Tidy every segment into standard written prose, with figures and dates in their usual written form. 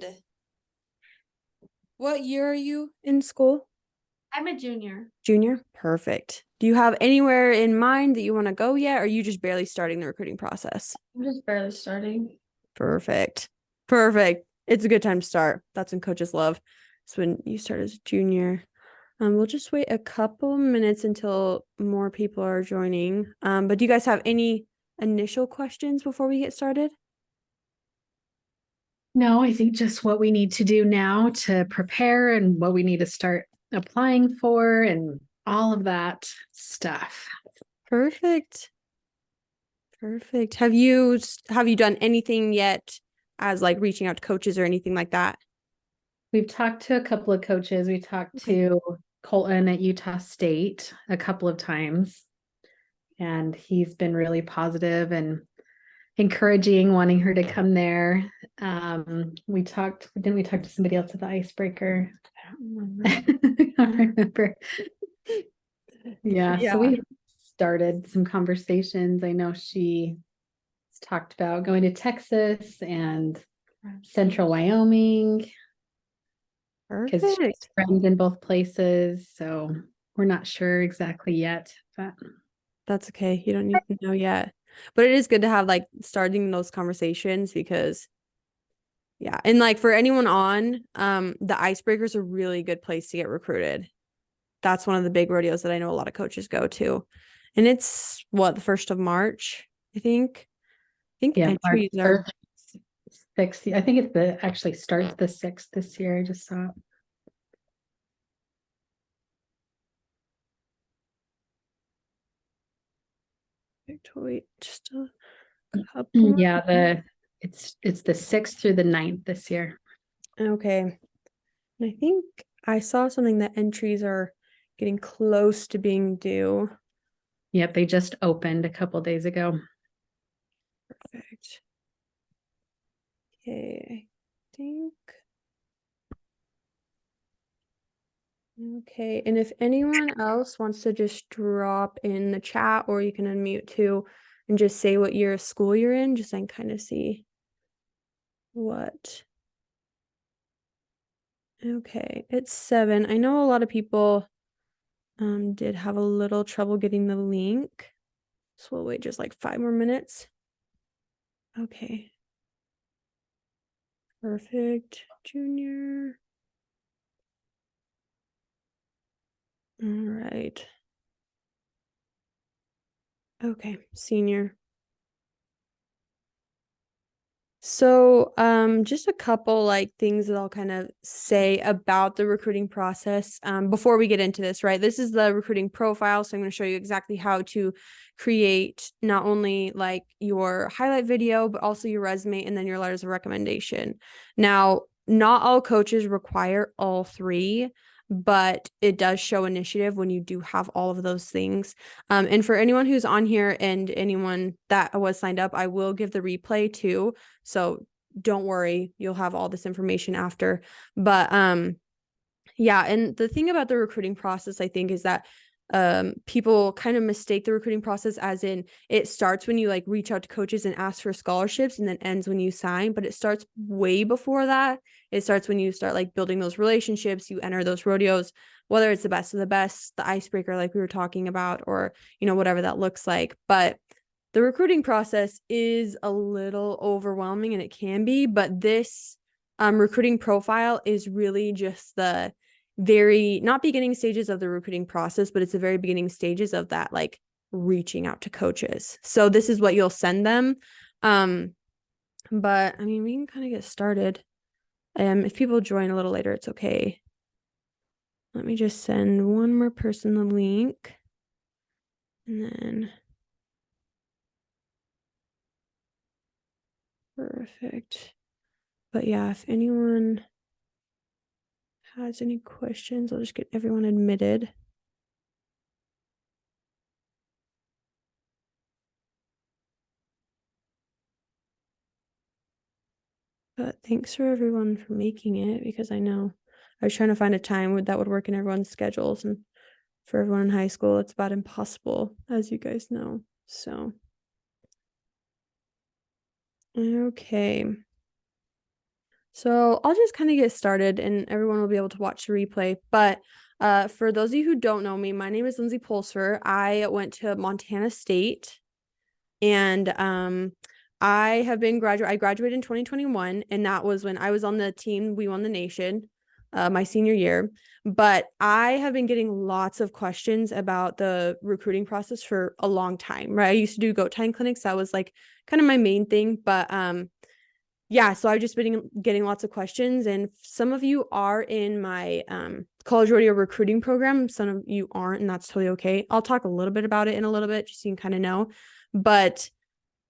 Good. What year are you in school? I'm a junior. Junior? Perfect. Do you have anywhere in mind that you want to go yet, or are you just barely starting the recruiting process? I'm just barely starting. Perfect. Perfect. It's a good time to start. That's when coaches love. It's when you start as a junior. We'll just wait a couple minutes until more people are joining. But do you guys have any initial questions before we get started? No, I think just what we need to do now to prepare and what we need to start applying for and all of that stuff. Perfect. Perfect. Have you done anything yet as like reaching out to coaches or anything like that? We've talked to a couple of coaches. We talked Okay. to Colton at Utah State a couple of times, and he's been really positive and encouraging, wanting her to come there. Didn't we talk to somebody else at the icebreaker? I don't remember. I don't remember. Yeah, so Yeah. we started some conversations. I know she talked about going to Texas and central Wyoming because she has Perfect. friends in both places. So we're not sure exactly yet, but That's okay. You don't need to know yet. But it is good to have like starting those conversations because yeah. And like for anyone on, the icebreaker is a really good place to get recruited. That's one of the big rodeos that I know a lot of coaches go to. And it's what, the 1st of March, I think. I think yeah, March entries are 1st, 6th. I think actually starts the 6th this year. I just saw it. wait, just a couple. Yeah, it's the 6th through the 9th this year. Okay. And I think I saw something that entries are getting close to being due. Yep, they just opened a couple days ago. Perfect. Okay, I think. Okay, and if anyone else wants to just drop in the chat, or you can unmute too and just say what year of school you're in, just so I can kind of see what. Okay, it's 7. I know a lot of people did have a little trouble getting the link. So we'll wait just like 5 more minutes. Okay. Perfect. Junior. All right. Okay, senior. So, just a couple like things that I'll kind of say about the recruiting process before we get into this, right? This is the recruiting profile, so I'm going to show you exactly how to create not only like your highlight video, but also your resume and then your letters of recommendation. Now, not all coaches require all three, but it does show initiative when you do have all of those things. And for anyone who's on here and anyone that was signed up, I will give the replay too. So don't worry, you'll have all this information after. But yeah, and the thing about the recruiting process, I think, is that people kind of mistake the recruiting process as in it starts when you like reach out to coaches and ask for scholarships and then ends when you sign, but it starts way before that. It starts when you start like building those relationships, you enter those rodeos, whether it's the best of the best, the icebreaker like we were talking about, or whatever that looks like. But the recruiting process is a little overwhelming, and it can be, but this recruiting profile is really just the very not beginning stages of the recruiting process, but it's the very beginning stages of that like reaching out to coaches. So this is what you'll send them. But I mean, we can kind of get started. If people join a little later, it's okay. Let me just send one more person the link. And then perfect. But yeah, if anyone has any questions, I'll just get everyone admitted. But thanks for everyone for making it, because I know I was trying to find a time that would work in everyone's schedules, and for everyone in high school, it's about impossible, as you guys know. So, okay. So I'll just kind of get started and everyone will be able to watch the replay. But for those of you who don't know me, my name is Lindsay Pulser. I went to Montana State and I graduated in 2021, and that was when I was on the team. We won the nation my senior year. But I have been getting lots of questions about the recruiting process for a long time, right? I used to do goat tying clinics. That was like kind of my main thing. But yeah, so I've just been getting lots of questions, and some of you are in my college rodeo recruiting program. Some of you aren't, and that's totally okay. I'll talk a little bit about it in a little bit, just so you can kind of know. But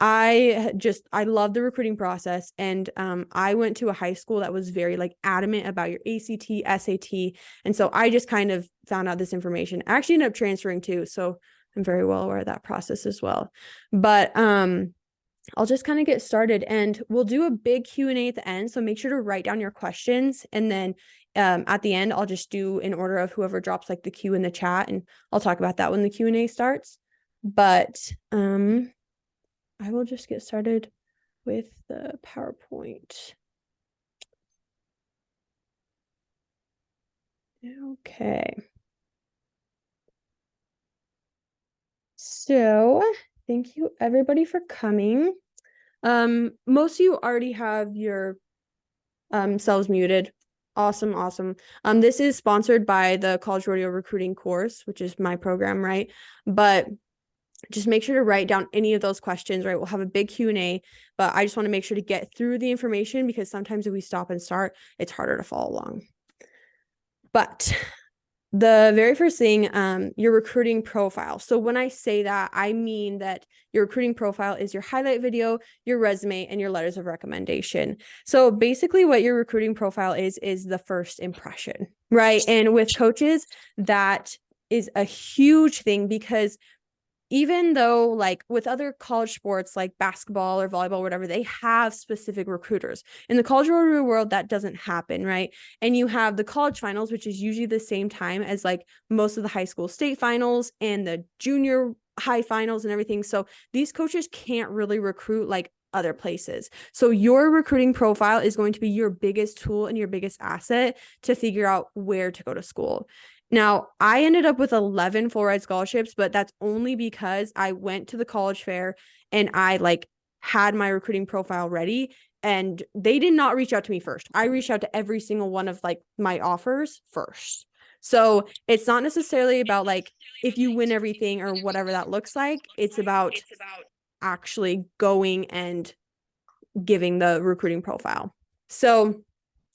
I love the recruiting process, and I went to a high school that was very like adamant about your ACT, SAT, and so I just kind of found out this information. I actually ended up transferring too, so I'm very well aware of that process as well. But I'll just kind of get started, and we'll do a big Q&A at the end. So make sure to write down your questions. And then at the end, I'll just do in order of whoever drops like the Q in the chat, and I'll talk about that when the Q&A starts. But I will just get started with the PowerPoint. Okay. So thank you everybody for coming. Most of you already have your selves muted. Awesome. This is sponsored by the College Rodeo Recruiting course, which is my program, right? But just make sure to write down any of those questions, right? We'll have a big Q&A, but I just want to make sure to get through the information, because sometimes if we stop and start, it's harder to follow along. But the very first thing, your recruiting profile. So when I say that, I mean that your recruiting profile is your highlight video, your resume, and your letters of recommendation. So basically what your recruiting profile is the first impression, right? And with coaches, that is a huge thing, because even though like with other college sports like basketball or volleyball or whatever, they have specific recruiters. In the college rodeo world, that doesn't happen, right? And you have the college finals, which is usually the same time as like most of the high school state finals and the junior high finals and everything. So these coaches can't really recruit like other places. So your recruiting profile is going to be your biggest tool and your biggest asset to figure out where to go to school. Now, I ended up with 11 full ride scholarships, but that's only because I went to the college fair and I like had my recruiting profile ready, and they did not reach out to me first. I reached out to every single one of like my offers first. So it's not necessarily about like if you win everything or whatever that looks like. It's about actually going and giving the recruiting profile. So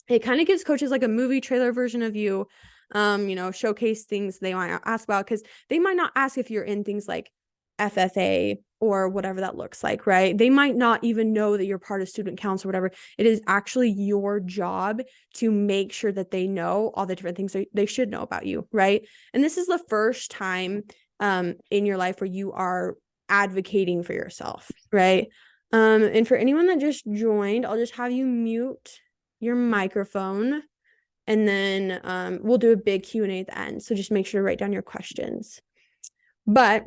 it kind of gives coaches like a movie trailer version of you, showcase things they might ask about, because they might not ask if you're in things like FFA or whatever that looks like, right? They might not even know that you're part of student council or whatever. It is actually your job to make sure that they know all the different things they should know about you, right? And this is the first time in your life where you are advocating for yourself, right? And for anyone that just joined, I'll just have you mute your microphone, and then we'll do a big Q&A at the end. So just make sure to write down your questions. But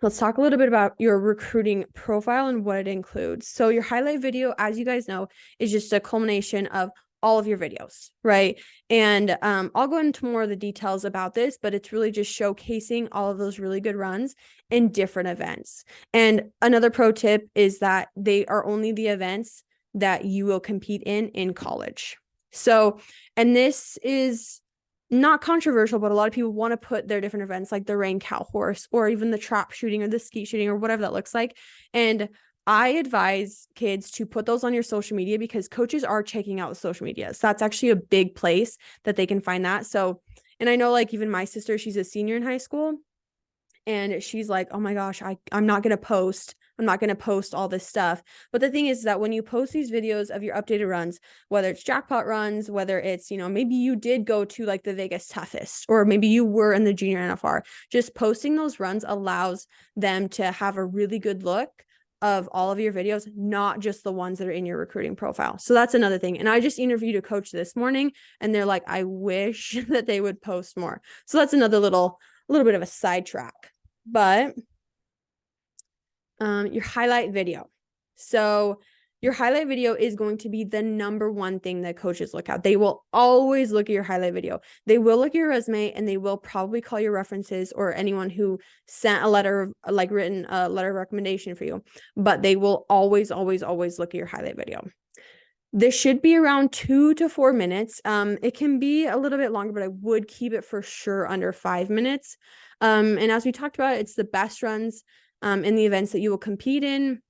let's talk a little bit about your recruiting profile and what it includes. So your highlight video, as you guys know, is just a culmination of all of your videos, right? And I'll go into more of the details about this, but it's really just showcasing all of those really good runs in different events. And another pro tip is that they are only the events that you will compete in college. So, and this is not controversial, but a lot of people want to put their different events like the rain cow horse or even the trap shooting or the skeet shooting or whatever that looks like. And I advise kids to put those on your social media, because coaches are checking out social media. So that's actually a big place that they can find that. So, and I know like even my sister, she's a senior in high school, and she's like, oh my gosh, I'm not going to post. I'm not going to post all this stuff. But the thing is that when you post these videos of your updated runs, whether it's jackpot runs, whether it's, maybe you did go to like the Vegas toughest, or maybe you were in the junior NFR, just posting those runs allows them to have a really good look of all of your videos, not just the ones that are in your recruiting profile. So that's another thing. And I just interviewed a coach this morning, and they're like, I wish that they would post more. So that's another little bit of a sidetrack. But your highlight video. So your highlight video is going to be the number one thing that coaches look at. They will always look at your highlight video. They will look at your resume, and they will probably call your references or anyone who sent a letter, like written a letter of recommendation for you. But they will always, always, always look at your highlight video. This should be around 2 to 4 minutes. It can be a little bit longer, but I would keep it for sure under 5 minutes. And as we talked about, it's the best runs in the events that you will compete in.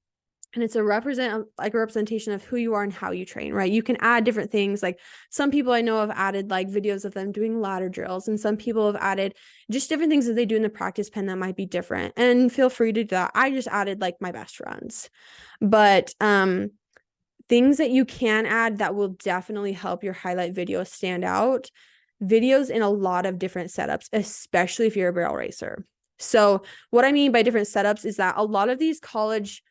And it's a representation of who you are and how you train, right? You can add different things. Like some people I know have added like videos of them doing ladder drills, and some people have added just different things that they do in the practice pen that might be different. And feel free to do that. I just added like my best runs. But things that you can add that will definitely help your highlight video stand out. Videos in a lot of different setups, especially if you're a barrel racer. So what I mean by different setups is that a lot of these college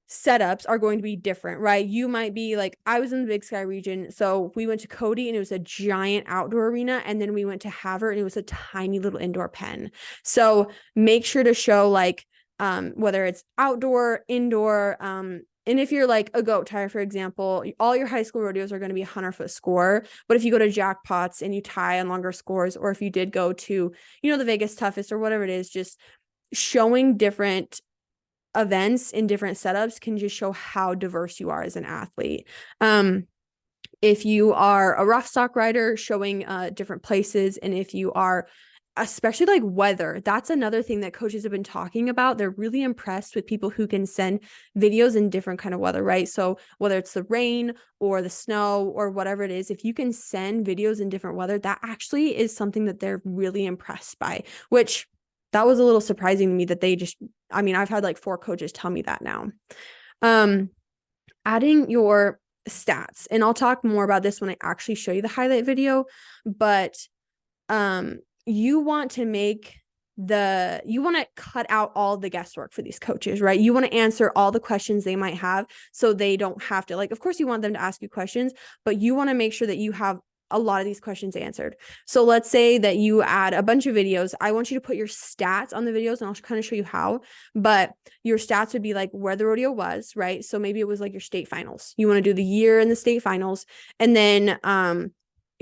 setups are going to be different, right? You might be like, I was in the Big Sky region, so we went to Cody and it was a giant outdoor arena, and then we went to Havre and it was a tiny little indoor pen. So make sure to show like whether it's outdoor, indoor, and if you're like a goat tire, for example, all your high school rodeos are going to be 100-foot score. But if you go to jackpots and you tie on longer scores, or if you did go to, the Vegas toughest or whatever it is, just showing different events in different setups can just show how diverse you are as an athlete. If you are a rough stock rider, showing different places, and if you are especially like weather, that's another thing that coaches have been talking about. They're really impressed with people who can send videos in different kind of weather, right? So whether it's the rain or the snow or whatever it is, if you can send videos in different weather, that actually is something that they're really impressed by, which that was a little surprising to me that they just, I've had like 4 coaches tell me that now. Adding your stats, and I'll talk more about this when I actually show you the highlight video, but you want to cut out all the guesswork for these coaches, right? You want to answer all the questions they might have, so they don't have to, like, of course you want them to ask you questions, but you want to make sure that you have a lot of these questions answered. So let's say that you add a bunch of videos. I want you to put your stats on the videos, and I'll kind of show you how, but your stats would be like where the rodeo was, right? So maybe it was like your state finals. You want to do the year in the state finals. And then,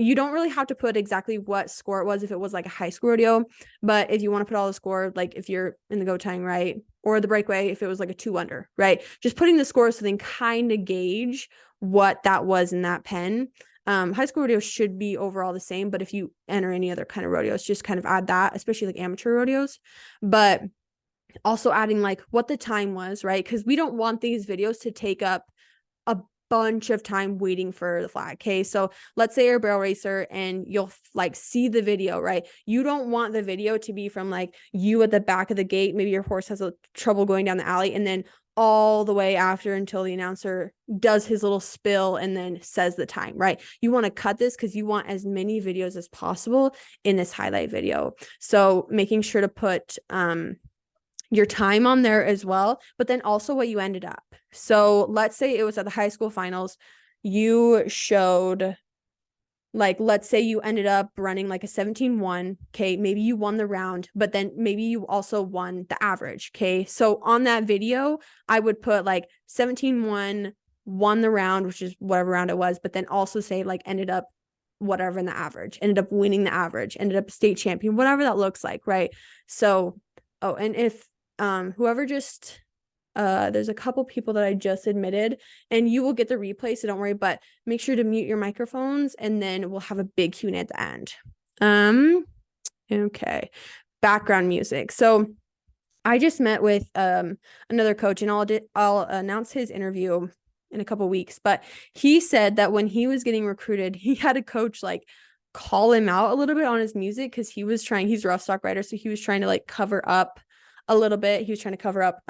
you don't really have to put exactly what score it was if it was like a high school rodeo, but if you want to put all the score, like if you're in the goat tying, right? Or the breakaway, if it was like a 2-under, right? Just putting the scores so they can kind of gauge what that was in that pen. High school rodeos should be overall the same, but if you enter any other kind of rodeos, just kind of add that, especially like amateur rodeos. But also adding like what the time was, right? Because we don't want these videos to take up a bunch of time waiting for the flag. Okay, so let's say you're a barrel racer and you'll like see the video, right? You don't want the video to be from like you at the back of the gate, maybe your horse has a trouble going down the alley, and then all the way after until the announcer does his little spill and then says the time, right? You want to cut this because you want as many videos as possible in this highlight video. So making sure to put your time on there as well, but then also what you ended up. So let's say it was at the high school finals, you showed, like, let's say you ended up running like a 17-1. Okay, maybe you won the round, but then maybe you also won the average. Okay, so on that video, I would put like 17-1, won the round, which is whatever round it was, but then also say like ended up whatever in the average, ended up winning the average, ended up state champion, whatever that looks like, right? So, oh, and if whoever just there's a couple people that I just admitted, and you will get the replay, so don't worry, but make sure to mute your microphones, and then we'll have a big Q&A at the end. Okay, background music. So I just met with another coach, and I'll announce his interview in a couple weeks, but he said that when he was getting recruited, he had a coach like call him out a little bit on his music because he's a rough stock rider, so he was trying to like cover up a little bit. He was trying to cover up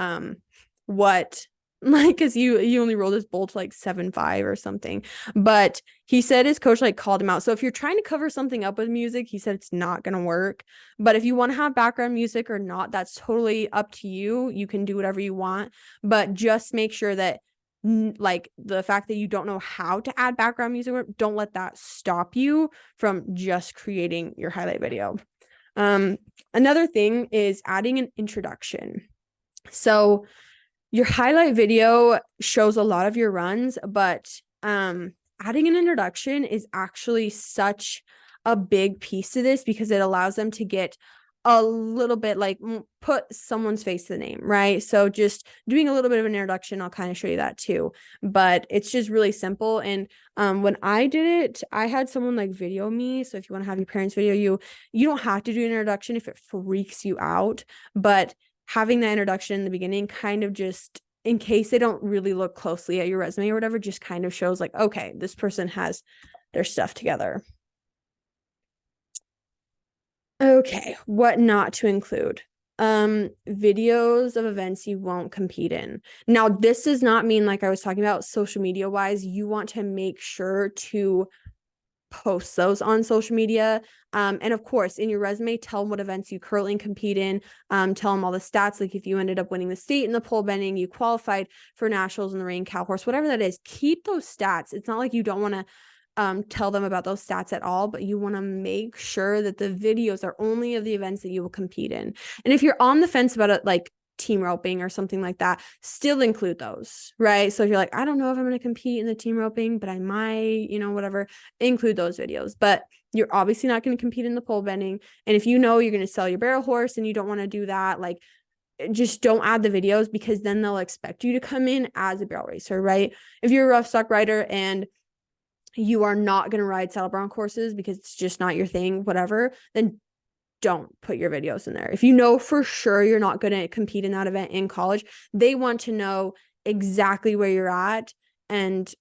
what, like, because you only rolled his bull to like 7.5 or something, but he said his coach like called him out. So if you're trying to cover something up with music, he said it's not gonna work. But if you want to have background music or not, that's totally up to you. You can do whatever you want, but just make sure that like the fact that you don't know how to add background music, don't let that stop you from just creating your highlight video. Another thing is adding an introduction. So Your highlight video shows a lot of your runs, but adding an introduction is actually such a big piece to this because it allows them to get a little bit like put someone's face to the name, right? So just doing a little bit of an introduction, I'll kind of show you that too. But it's just really simple. And when I did it, I had someone like video me. So if you want to have your parents video you don't have to do an introduction if it freaks you out. But having that introduction in the beginning kind of just in case they don't really look closely at your resume or whatever, just kind of shows like, okay, this person has their stuff together. Okay, what not to include. Videos of events you won't compete in. Now, this does not mean like I was talking about social media wise, you want to make sure to post those on social media. And of course, in your resume, tell them what events you currently compete in. Tell them all the stats. Like if you ended up winning the state in the pole bending, you qualified for nationals in the ring cow horse, whatever that is, keep those stats. It's not like you don't want to tell them about those stats at all, but you want to make sure that the videos are only of the events that you will compete in. And if you're on the fence about it, like team roping or something like that, still include those, right? So if you're like, I don't know if I'm going to compete in the team roping, but I might, whatever, include those videos. But you're obviously not going to compete in the pole bending. And if you know you're going to sell your barrel horse and you don't want to do that, like just don't add the videos because then they'll expect you to come in as a barrel racer, right? If you're a rough stock rider and you are not going to ride saddle bronc horses because it's just not your thing, whatever, then don't put your videos in there. If you know for sure you're not going to compete in that event in college, they want to know exactly where you're at and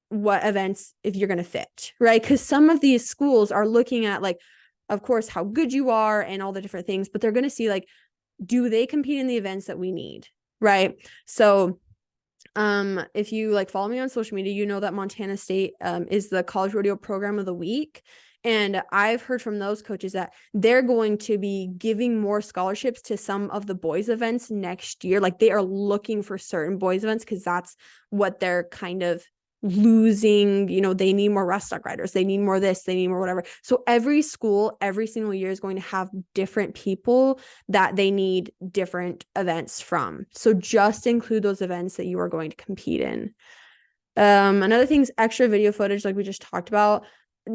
what events if you're going to fit, right? Because some of these schools are looking at like, of course, how good you are and all the different things, but they're going to see like, do they compete in the events that we need, right? So if you like follow me on social media, you know that Montana State is the college rodeo program of the week. And I've heard from those coaches that they're going to be giving more scholarships to some of the boys events next year. Like they are looking for certain boys events because that's what they're kind of losing. They need more rough stock riders. They need more this, they need more whatever. So every school, every single year is going to have different people that they need different events from. So just include those events that you are going to compete in. Another thing is extra video footage, like we just talked about.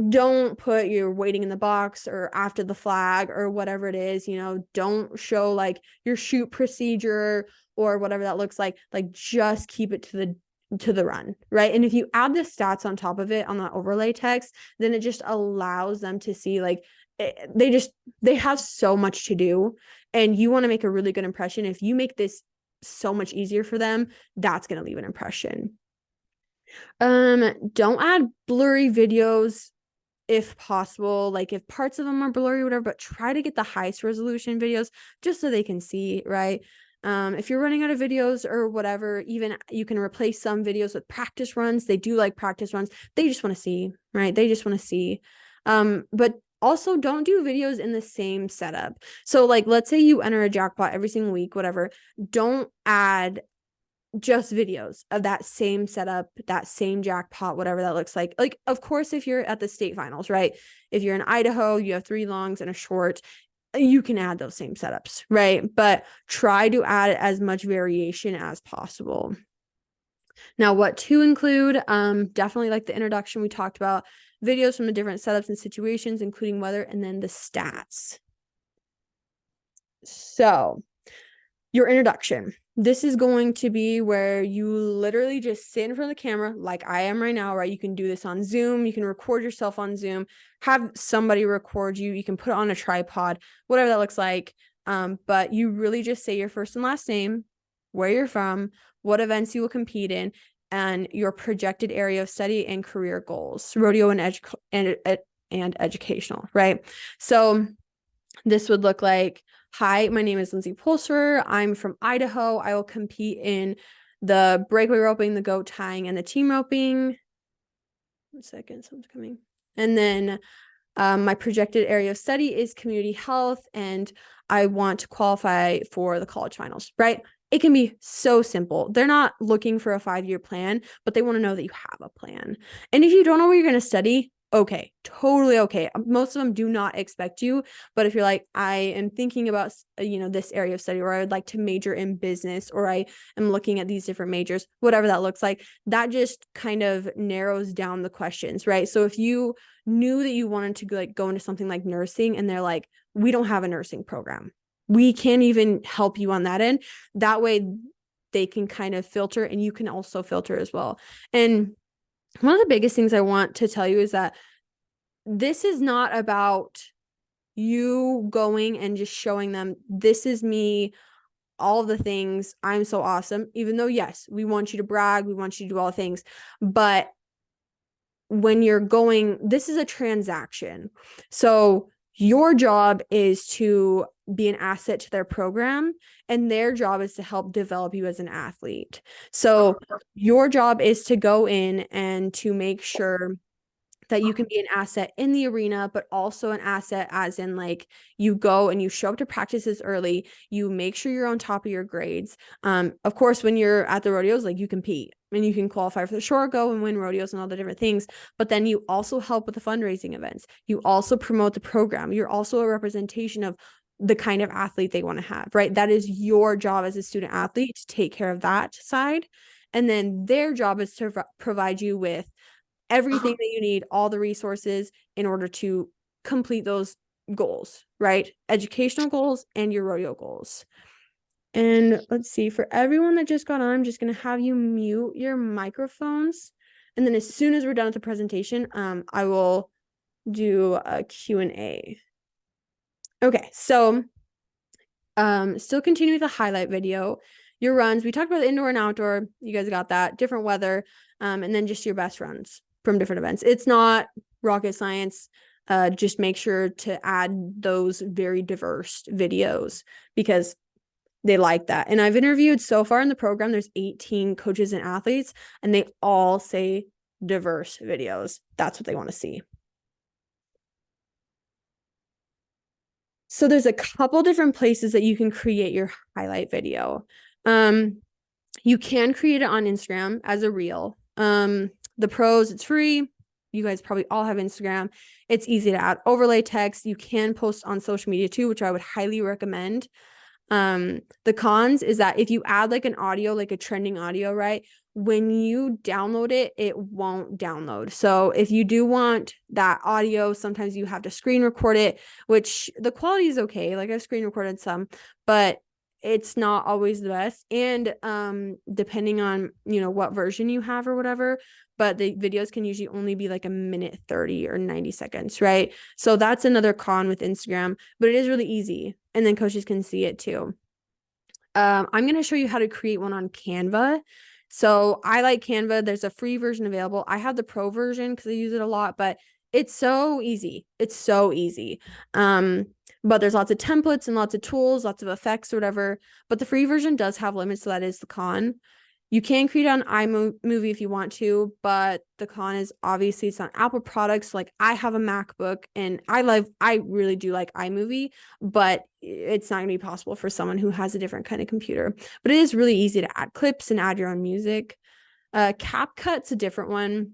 Don't put your waiting in the box or after the flag or whatever it is, don't show like your shoot procedure or whatever that looks like just keep it to the run, right? And if you add the stats on top of it on the overlay text, then it just allows them to see like they have so much to do and you want to make a really good impression. If you make this so much easier for them, that's going to leave an impression. Don't add blurry videos if possible, like if parts of them are blurry or whatever, but try to get the highest resolution videos just so they can see, right? If you're running out of videos or whatever, even you can replace some videos with practice runs. They do like practice runs. They just want to see, right? They just want to see. But also don't do videos in the same setup. So like, let's say you enter a jackpot every single week, whatever. Don't add just videos of that same setup, that same jackpot, whatever that looks like. Like, of course, if you're at the state finals, right? If you're in Idaho, you have 3 longs and a short, you can add those same setups, right? But try to add as much variation as possible. Now, what to include, definitely like the introduction we talked about, videos from the different setups and situations, including weather, and then the stats. So your introduction. This is going to be where you literally just sit in front of the camera like I am right now, right? You can do this on Zoom. You can record yourself on Zoom, have somebody record you. You can put it on a tripod, whatever that looks like. But you really just say your first and last name, where you're from, what events you will compete in, and your projected area of study and career goals, rodeo and educational, right? So this would look like, hi, my name is Lindsay Pulser. I'm from Idaho. I will compete in the breakaway roping, the goat tying, and the team roping. 1 second, someone's coming. And then my projected area of study is community health, and I want to qualify for the college finals, right? It can be so simple. They're not looking for a 5-year plan, but they want to know that you have a plan. And if you don't know what you're going to study, okay, totally okay. Most of them do not expect you, but if you're like, I am thinking about, this area of study, or I would like to major in business, or I am looking at these different majors, whatever that looks like, that just kind of narrows down the questions, right? So if you knew that you wanted to go into something like nursing, and they're like, we don't have a nursing program, we can't even help you on that end. That way they can kind of filter, and you can also filter as well. And one of the biggest things I want to tell you is that this is not about you going and just showing them, this is me, all the things, I'm so awesome. Even though, yes, we want you to brag, we want you to do all the things. But when you're going, this is a transaction. So your job is to be an asset to their program, and their job is to help develop you as an athlete. So your job is to go in and to make sure that you can be an asset in the arena, but also an asset as in, like, you go and you show up to practices early, you make sure you're on top of your grades. Of course, when you're at the rodeos, like, you compete and you can qualify for the short go and win rodeos and all the different things, but then you also help with the fundraising events. You also promote the program. You're also a representation of the kind of athlete they want to have, right? That is your job as a student athlete, to take care of that side. And then their job is to provide you with everything that you need, all the resources in order to complete those goals, right? Educational goals and your rodeo goals. And let's see, for everyone that just got on, I'm just going to have you mute your microphones. And then as soon as we're done with the presentation, I will do a Q&A. Okay, so still continue with the highlight video. Your runs, we talked about the indoor and outdoor. You guys got that. Different weather, and then just your best runs from different events. It's not rocket science. Just make sure to add those very diverse videos, because they like that. And I've interviewed so far in the program, there's 18 coaches and athletes, and they all say diverse videos. That's what they want to see. So there's a couple different places that you can create your highlight video. You can create it on Instagram as a reel. The pros, it's free. You guys probably all have Instagram. It's easy to add overlay text. You can post on social media too, which I would highly recommend. The cons is that if you add like an audio, like a trending audio, right, when you download it, it won't download. So if you do want that audio, sometimes you have to screen record it, which the quality is okay. Like, I've screen recorded some, but it's not always the best. And depending on, what version you have or whatever, but the videos can usually only be like a minute 30 or 90 seconds, right? So that's another con with Instagram, but it is really easy. And then coaches can see it too. I'm going to show you how to create one on Canva. So I like Canva. There's a free version available. I have the pro version because I use it a lot, but it's so easy. It's so easy. But there's lots of templates and lots of tools, lots of effects or whatever. But the free version does have limits, so that is the con. You can create on iMovie if you want to, but the con is obviously it's on Apple products. Like, I have a MacBook and I really do like iMovie, but it's not gonna be possible for someone who has a different kind of computer. But it is really easy to add clips and add your own music. CapCut's a different one.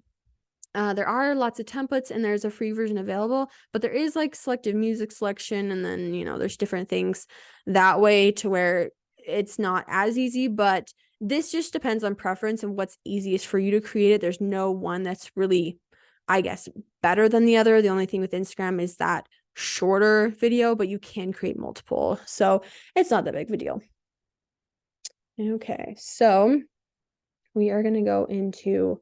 There are lots of templates and there's a free version available, but there is like selective music selection, and then, there's different things that way to where it's not as easy, but this just depends on preference and what's easiest for you to create it. There's no one that's really, I guess, better than the other. The only thing with Instagram is that shorter video, but you can create multiple. So it's not that big of a deal. Okay, so we are going to go into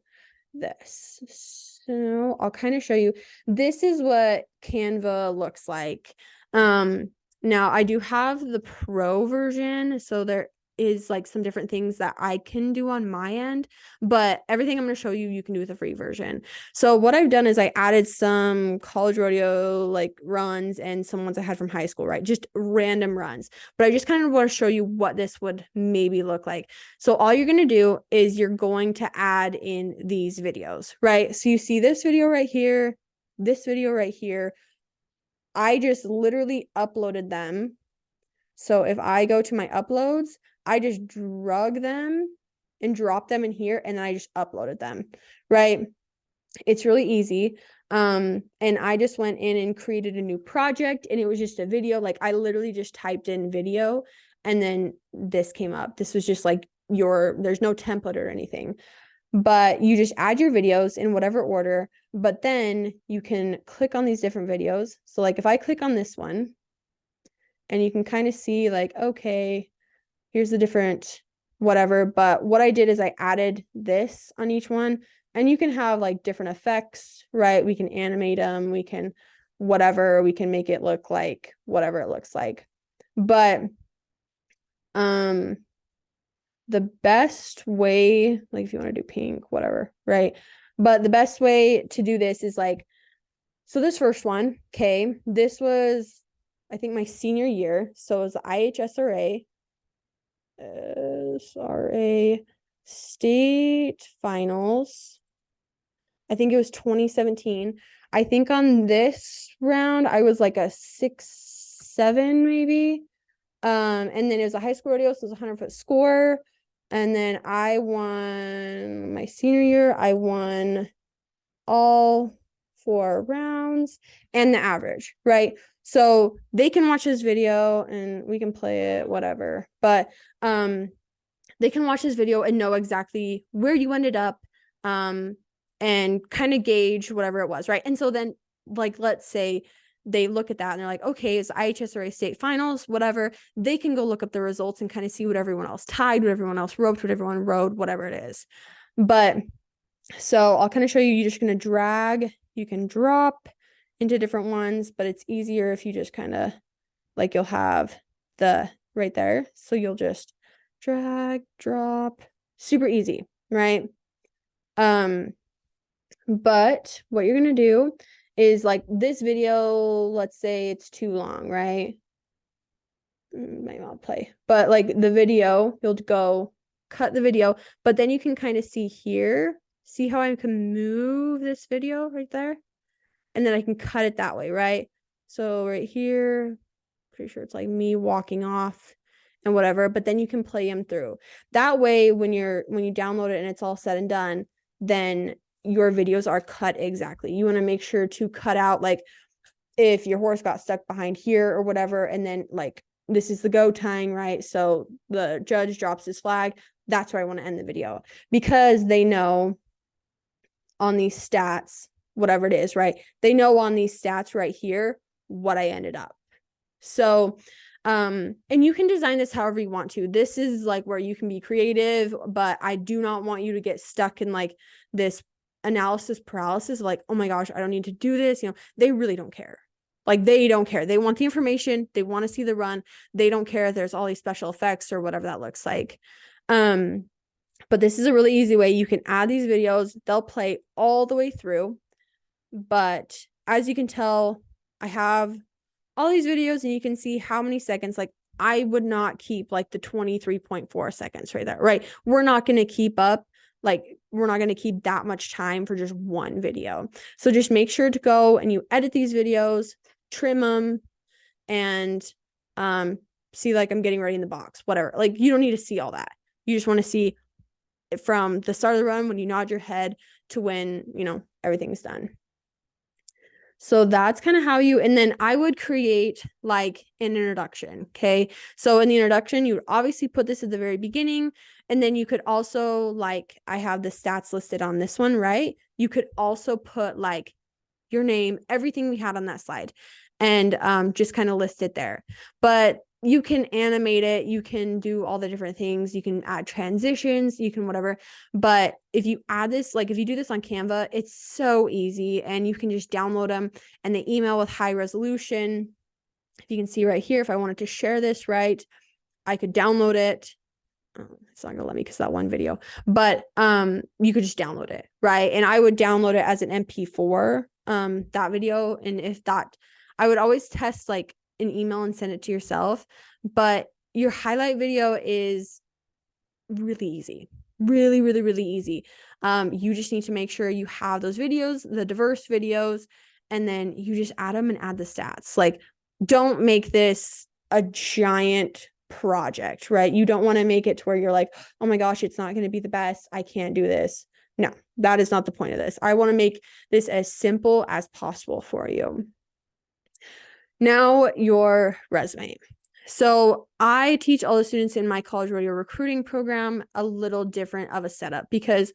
this. So I'll kind of show you. This is what Canva looks like. Now I do have the pro version, so there is like some different things that I can do on my end, but everything I'm going to show you, you can do with the free version. So what I've done is I added some college rodeo like runs and some ones I had from high school, right? Just random runs. But I just kind of want to show you what this would maybe look like. So all you're going to do is you're going to add in these videos, right? So you see this video right here, this video right here. I just literally uploaded them. So if I go to my uploads, I just drug them and drop them in here, and then I just uploaded them, right? It's really easy. And I just went in and created a new project, and it was just a video. Like I literally just typed in video, and then this came up. This was just like there's no template or anything, but you just add your videos in whatever order, but then you can click on these different videos. So like if I click on this one, and you can kind of see like, okay, here's the different whatever. But what I did is I added this on each one, and you can have like different effects, right? We can animate them, we can whatever, we can make it look like whatever it looks like. But the best way, like if you want to do pink, whatever, right? But the best way to do this is like, so this first one, okay, this was, I think, my senior year. So it was the IHSRA, state finals. I think it was 2017. I think on this round, I was like a 6-7 maybe. And then it was a high school rodeo, so it was a 100-foot score. And then I won my senior year. I won all 4 rounds and the average, right? So they can watch this video and we can play it, whatever. But they can watch this video and know exactly where you ended up, and kind of gauge whatever it was, right? And so then, like, let's say they look at that and they're like, okay, it's IHSRA state finals, whatever. They can go look up the results and kind of see what everyone else tied, what everyone else roped, what everyone rode, whatever it is. But so I'll kind of show you. You're just going to drag. You can drop into different ones, but it's easier if you just kind of, like, you'll have the right there. So you'll just drag, drop, super easy, right? But what you're going to do is, like, this video, let's say it's too long, right? Might not play, but like the video, you'll go cut the video, but then you can kind of see here, see how I can move this video right there, and then I can cut it that way, right? So right here, pretty sure it's like me walking off and whatever, but then you can play them through. That way, when you download it and it's all said and done, then your videos are cut exactly. You want to make sure to cut out, like, if your horse got stuck behind here or whatever, and then like this is the go tying, right? So the judge drops his flag. That's where I want to end the video, because they know on these stats, whatever it is, right? They know on these stats right here what I ended up. So, and you can design this however you want to. This is like where you can be creative, but I do not want you to get stuck in like this analysis paralysis, like, oh my gosh, I don't need to do this. You know, they really don't care. Like, they don't care. They want the information. They want to see the run. They don't care if there's all these special effects or whatever that looks like. But this is a really easy way. You can add these videos. They'll play all the way through. But as you can tell, I have all these videos and you can see how many seconds. Like, I would not keep like the 23.4 seconds right there, right? We're not going to keep up. Like, we're not going to keep that much time for just one video. So just make sure to go and you edit these videos, trim them, and see, like, I'm getting ready in the box, whatever. Like, you don't need to see all that. You just want to see from the start of the run when you nod your head to when, everything's done. So that's kind of how and then I would create like an introduction. Okay. So in the introduction, you would obviously put this at the very beginning. And then you could also, like, I have the stats listed on this one, right? You could also put like your name, everything we had on that slide, and just kind of list it there. But you can animate it, you can do all the different things, you can add transitions, you can whatever. But if you add this, like if you do this on Canva, it's so easy, and you can just download them and they email with high resolution. If you can see right here, if I wanted to share this, right, I could download it. It's not gonna let me because that one video, but you could just download it, right? And I would download it as an MP4, that video. And if that, I would always test like an email and send it to yourself. But your highlight video is really easy, really, really, really easy. You just need to make sure you have those videos, the diverse videos, and then you just add them and add the stats. Like, don't make this a giant project, right? You don't want to make it to where you're like, oh my gosh, it's not going to be the best, I can't do this. No, that is not the point of this. I want to make this as simple as possible for you. Now, your resume. So I teach all the students in my college rodeo recruiting program a little different of a setup, because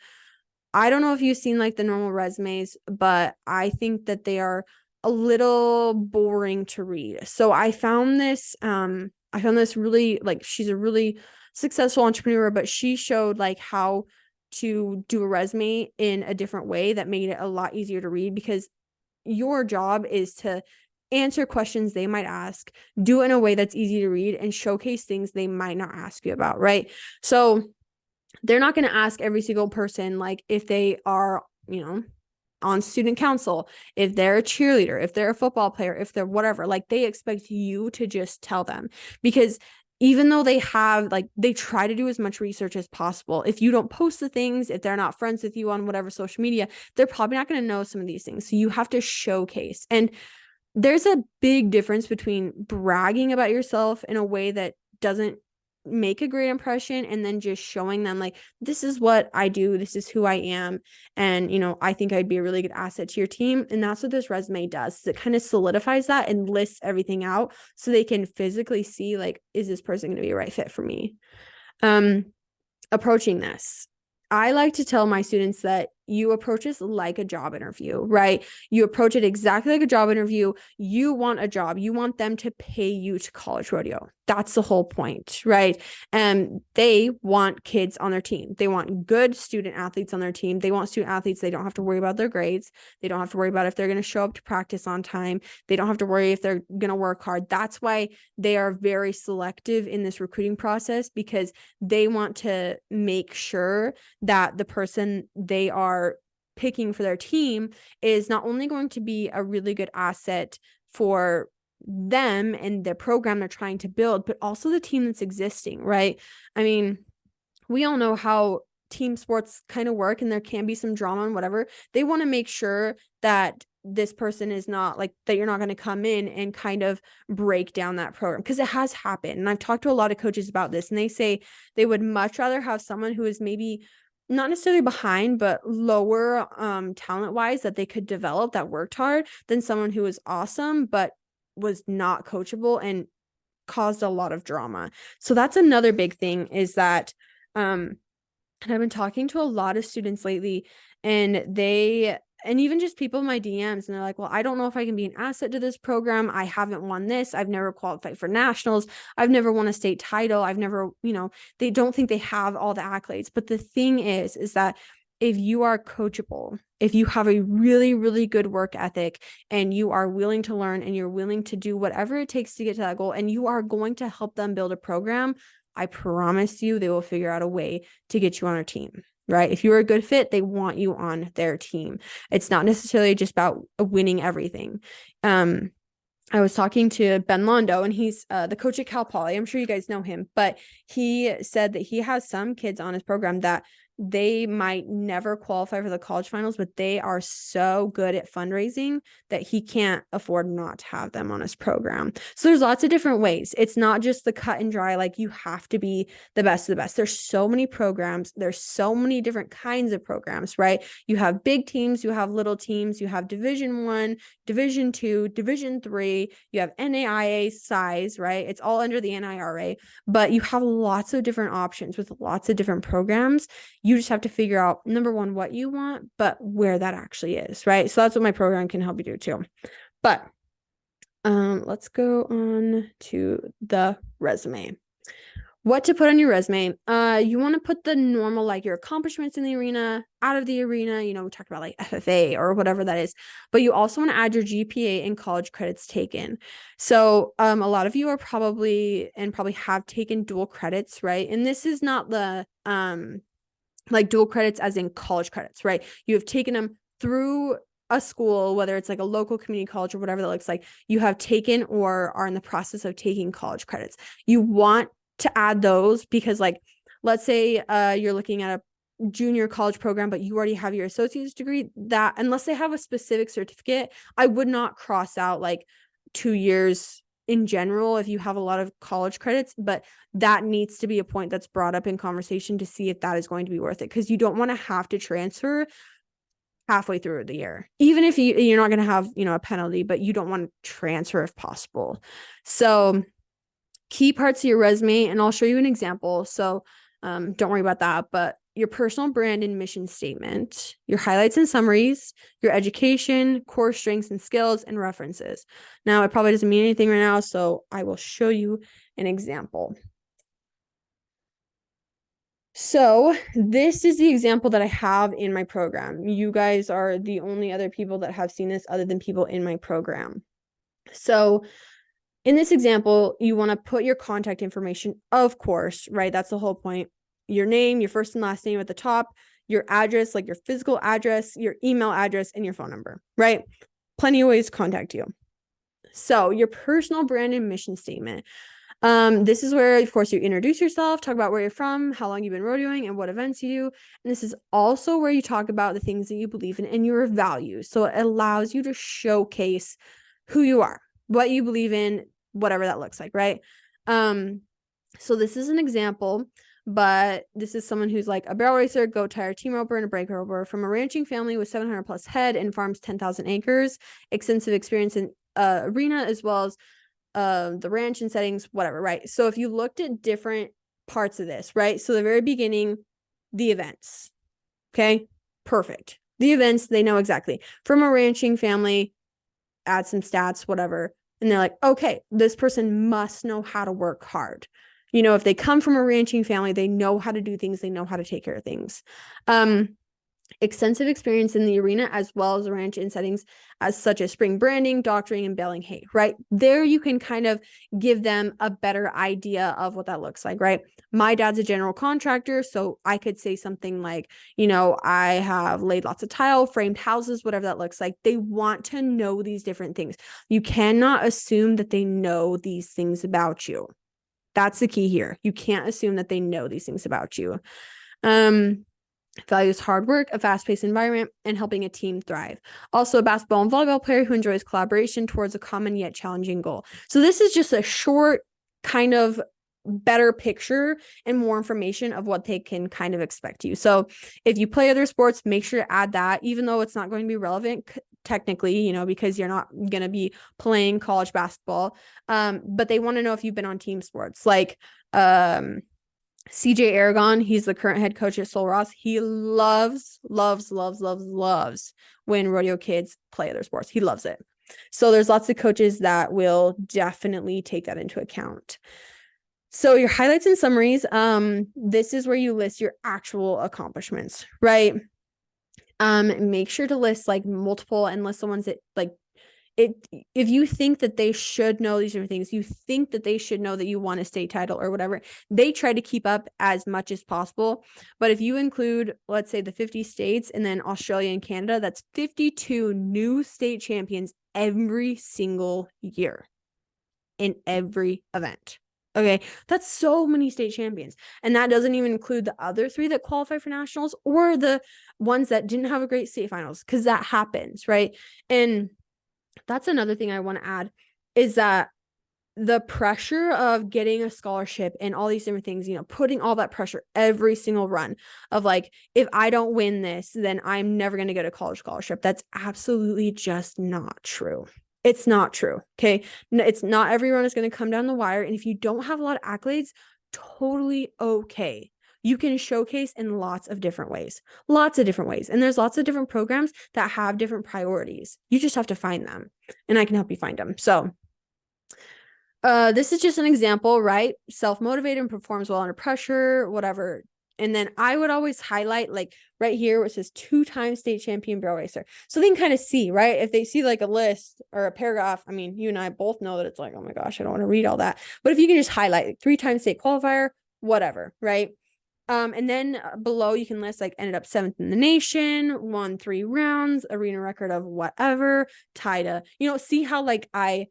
I don't know if you've seen like the normal resumes, but I think that they are a little boring to read. So I found this really, like, she's a really successful entrepreneur, but she showed like how to do a resume in a different way that made it a lot easier to read, because your job is to answer questions they might ask, do it in a way that's easy to read, and showcase things they might not ask you about, right? So they're not going to ask every single person like if they are, on student council, if they're a cheerleader, if they're a football player, if they're whatever. Like, they expect you to just tell them, because even though they have, like, they try to do as much research as possible. If you don't post the things, if they're not friends with you on whatever social media, they're probably not going to know some of these things. So you have to showcase. And there's a big difference between bragging about yourself in a way that doesn't make a great impression and then just showing them like, this is what I do, this is who I am, and I think I'd be a really good asset to your team. And that's what this resume does. It kind of solidifies that and lists everything out so they can physically see, like, is this person going to be a right fit for me? Approaching this, I like to tell my students that you approach this like a job interview, right? You approach it exactly like a job interview. You want a job. You want them to pay you to college rodeo. That's the whole point, right? And they want kids on their team. They want good student athletes on their team. They want student athletes. They don't have to worry about their grades. They don't have to worry about if they're going to show up to practice on time. They don't have to worry if they're going to work hard. That's why they are very selective in this recruiting process, because they want to make sure that the person they are picking for their team is not only going to be a really good asset for them and the program they're trying to build, but also the team that's existing, right? I mean, we all know how team sports kind of work, and there can be some drama and whatever. They want to make sure that this person is not like that, you're not going to come in and kind of break down that program, because it has happened. And I've talked to a lot of coaches about this, and they say they would much rather have someone who is maybe not necessarily behind, but lower talent wise, that they could develop, that worked hard, than someone who was awesome but was not coachable and caused a lot of drama. So that's another big thing, is that and I've been talking to a lot of students lately, and even just people in my DMs, and they're like, well, I don't know if I can be an asset to this program. I haven't won this. I've never qualified for nationals. I've never won a state title. I've never, they don't think they have all the accolades. But the thing is that if you are coachable, if you have a really, really good work ethic, and you are willing to learn, and you're willing to do whatever it takes to get to that goal, and you are going to help them build a program, I promise you they will figure out a way to get you on their team, right? If you're a good fit, they want you on their team. It's not necessarily just about winning everything. I was talking to Ben Londo, and he's the coach at Cal Poly. I'm sure you guys know him, but he said that he has some kids on his program that they might never qualify for the college finals, but they are so good at fundraising that he can't afford not to have them on his program. So there's lots of different ways. It's not just the cut and dry, like you have to be the best of the best. There's so many programs. There's so many different kinds of programs, right? You have big teams, you have little teams, you have Division 1, Division 2, Division 3, you have NAIA size, right? It's all under the NIRA, but you have lots of different options with lots of different programs. You just have to figure out, number one, what you want, but where that actually is, right? So that's what my program can help you do too. But let's go on to the resume. What to put on your resume. You want to put the normal, like your accomplishments in the arena, out of the arena, we talked about like FFA or whatever that is, but you also want to add your GPA and college credits taken. So a lot of you are probably have taken dual credits, right? And this is not the like dual credits as in college credits, right? You have taken them through a school, whether it's like a local community college or whatever that looks like. You have taken or are in the process of taking college credits. You want to add those because, like, let's say you're looking at a junior college program, but you already have your associate's degree, that unless they have a specific certificate, I would not cross out like 2 years in general if you have a lot of college credits, but that needs to be a point that's brought up in conversation to see if that is going to be worth it, because you don't want to have to transfer halfway through the year, even if you're not going to have, a penalty, but you don't want to transfer if possible. So key parts of your resume, and I'll show you an example. So don't worry about that, but your personal brand and mission statement, your highlights and summaries, your education, core strengths and skills, and references. Now, it probably doesn't mean anything right now, so I will show you an example. So this is the example that I have in my program. You guys are the only other people that have seen this other than people in my program. So in this example, you want to put your contact information, of course, right? That's the whole point. Your name, your first and last name at the top, your address, like your physical address, your email address, and your phone number, right? Plenty of ways to contact you. So your personal brand and mission statement. This is where, of course, you introduce yourself, talk about where you're from, how long you've been rodeoing, and what events you do. And this is also where you talk about the things that you believe in and your values. So it allows you to showcase who you are, what you believe in, whatever that looks like, right? So this is an example, but this is someone who's like a barrel racer, goat tire, team roper, and a break roper from a ranching family with 700 plus head and farms 10,000 acres, extensive experience in arena as well as the ranch and settings, whatever, right? So if you looked at different parts of this, right? So the very beginning, the events, okay? Perfect. The events, they know exactly. From a ranching family, add some stats, whatever. And they're like, okay, this person must know how to work hard. If they come from a ranching family, they know how to do things. They know how to take care of things. Extensive experience in the arena as well as the ranch in settings as such as spring branding, doctoring, and baling hay, right? There you can kind of give them a better idea of what that looks like, right? My dad's a general contractor, so I could say something like, I have laid lots of tile, framed houses, whatever that looks like. They want to know these different things. You cannot assume that they know these things about you. That's the key here. You can't assume that they know these things about you. Values hard work, a fast-paced environment, and helping a team thrive. Also, a basketball and volleyball player who enjoys collaboration towards a common yet challenging goal. So this is just a short kind of better picture and more information of what they can kind of expect you. So if you play other sports, make sure to add that, even though it's not going to be relevant technically, because you're not going to be playing college basketball. But they want to know if you've been on team sports, like CJ Aragon, he's the current head coach at Sul Ross. He loves when rodeo kids play other sports. He loves it. So there's lots of coaches that will definitely take that into account. So your highlights and summaries, this is where you list your actual accomplishments, right? Make sure to list like multiple and list the ones that like if you think that they should know these different things, you think that they should know that you won a state title or whatever, they try to keep up as much as possible. But if you include, let's say, the 50 states and then Australia and Canada, that's 52 new state champions every single year in every event. Okay, that's so many state champions. And that doesn't even include the other 3 that qualify for nationals or the ones that didn't have a great state finals, because that happens, right? And that's another thing I want to add is that the pressure of getting a scholarship and all these different things, putting all that pressure every single run of like, if I don't win this, then I'm never going to get a college scholarship. That's absolutely just not true. It's not true. Okay. It's not everyone is going to come down the wire. And if you don't have a lot of accolades, totally okay. You can showcase in lots of different ways. And there's lots of different programs that have different priorities. You just have to find them, and I can help you find them. So this is just an example, right? Self-motivated and performs well under pressure, whatever. And then I would always highlight like right here where it says 2-time state champion barrel racer. So they can kind of see, right? If they see like a list or a paragraph, I mean, you and I both know that it's like, oh my gosh, I don't want to read all that. But if you can just highlight like 3-time state qualifier, whatever, right? And then below you can list like ended up 7th in the nation, won 3 rounds, arena record of whatever, tied a, see how like I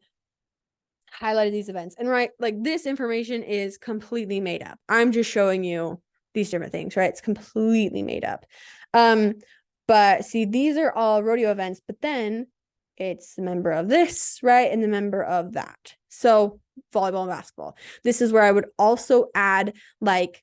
highlighted these events. And right, like this information is completely made up. I'm just showing you these different things, right? It's completely made up. But see, these are all rodeo events, but then it's the member of this, right? And the member of that. So volleyball and basketball. This is where I would also add like,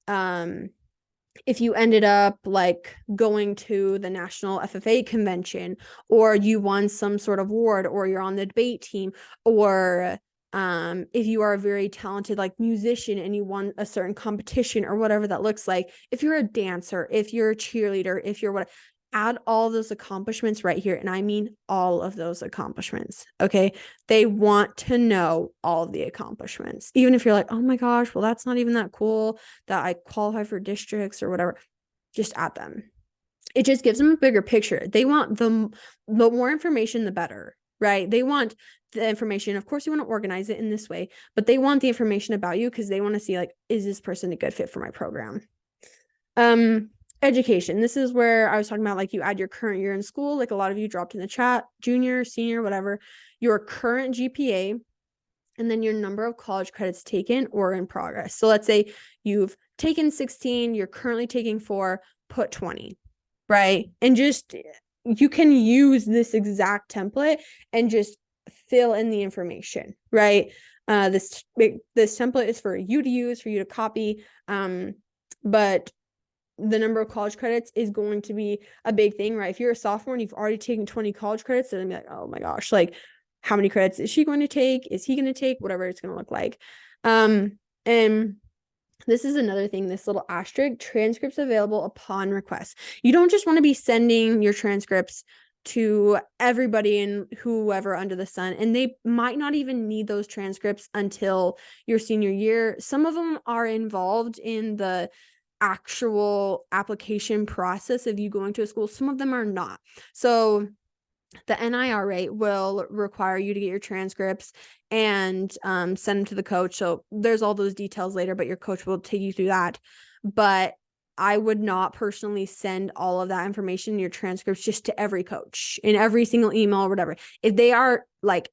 if you ended up like going to the national FFA convention, or you won some sort of award, or you're on the debate team, or if you are a very talented like musician and you won a certain competition or whatever that looks like, if you're a dancer, if you're a cheerleader, if you're what, add all those accomplishments right here. And I mean all of those accomplishments. Okay. They want to know all of the accomplishments. Even if you're like, oh my gosh, well, that's not even that cool that I qualify for districts or whatever, just add them. It just gives them a bigger picture. They want the more information, the better, right? They want the information. Of course, you want to organize it in this way, but they want the information about you because they want to see like, is this person a good fit for my program? Education. This is where I was talking about like you add your current year in school, like a lot of you dropped in the chat, junior, senior, whatever, your current GPA, and then your number of college credits taken or in progress. So let's say you've taken 16, you're currently taking 4, put 20, right? And just you can use this exact template and just fill in the information, right? This template is for you to use, for you to copy, but the number of college credits is going to be a big thing, right? If you're a sophomore and you've already taken 20 college credits, then be like, oh my gosh, like how many credits is she going to take? Is he going to take? Whatever it's going to look like. And this is another thing, this little asterisk, transcripts available upon request. You don't just want to be sending your transcripts to everybody and whoever under the sun, and they might not even need those transcripts until your senior year. Some of them are involved in the actual application process of you going to a school. Some of them are not. So the NIRA will require you to get your transcripts and send them to the coach. So there's all those details later, but your coach will take you through that. But I would not personally send all of that information, your transcripts, just to every coach in every single email or whatever. If they are like,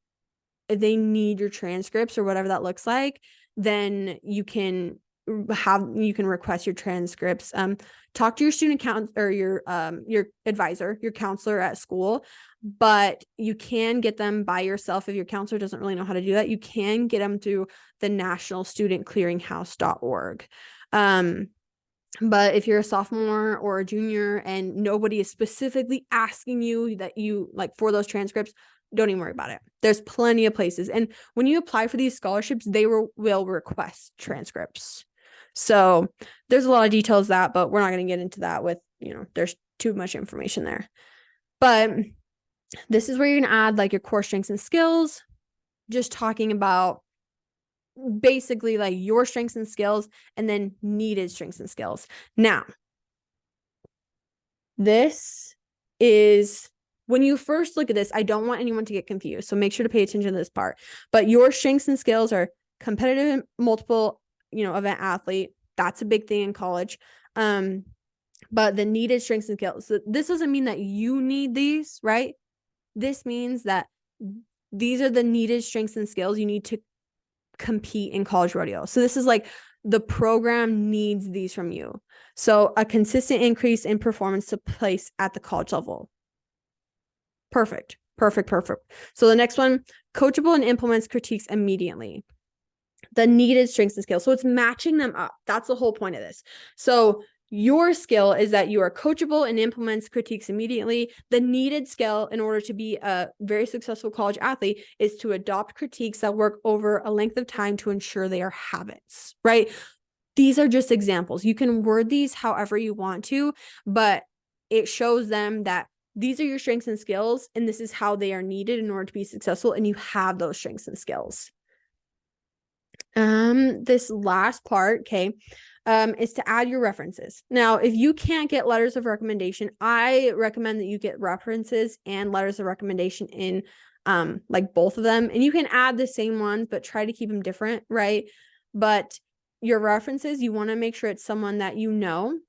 if they need your transcripts or whatever that looks like, then you can request your transcripts. Talk to your student count or your advisor, your counselor at school, but you can get them by yourself. If your counselor doesn't really know how to do that, you can get them through the National Student Clearinghouse.org. But if you're a sophomore or a junior and nobody is specifically asking you that you like for those transcripts, don't even worry about it. There's plenty of places. And when you apply for these scholarships, they will request transcripts. So there's a lot of details that, but we're not going to get into that with, there's too much information there. But this is where you're going to add like your core strengths and skills, just talking about basically like your strengths and skills and then needed strengths and skills. Now, this is when you first look at this, I don't want anyone to get confused. So make sure to pay attention to this part. But your strengths and skills are competitive and multiple, event athlete. That's a big thing in college. But the needed strengths and skills. So this doesn't mean that you need these, right? This means that these are the needed strengths and skills you need to compete in college rodeo. So this is like the program needs these from you. So a consistent increase in performance to place at the college level. Perfect. So the next one, coachable and implements critiques immediately. The needed strengths and skills. So it's matching them up. That's the whole point of this. So your skill is that you are coachable and implements critiques immediately. The needed skill in order to be a very successful college athlete is to adopt critiques that work over a length of time to ensure they are habits, right? These are just examples. You can word these however you want to, but it shows them that these are your strengths and skills, and this is how they are needed in order to be successful, and you have those strengths and skills. This last part, okay, is to add your references. Now, if you can't get letters of recommendation, I recommend that you get references and letters of recommendation in like both of them. And you can add the same ones, but try to keep them different, right? But your references, you want to make sure it's someone that you know,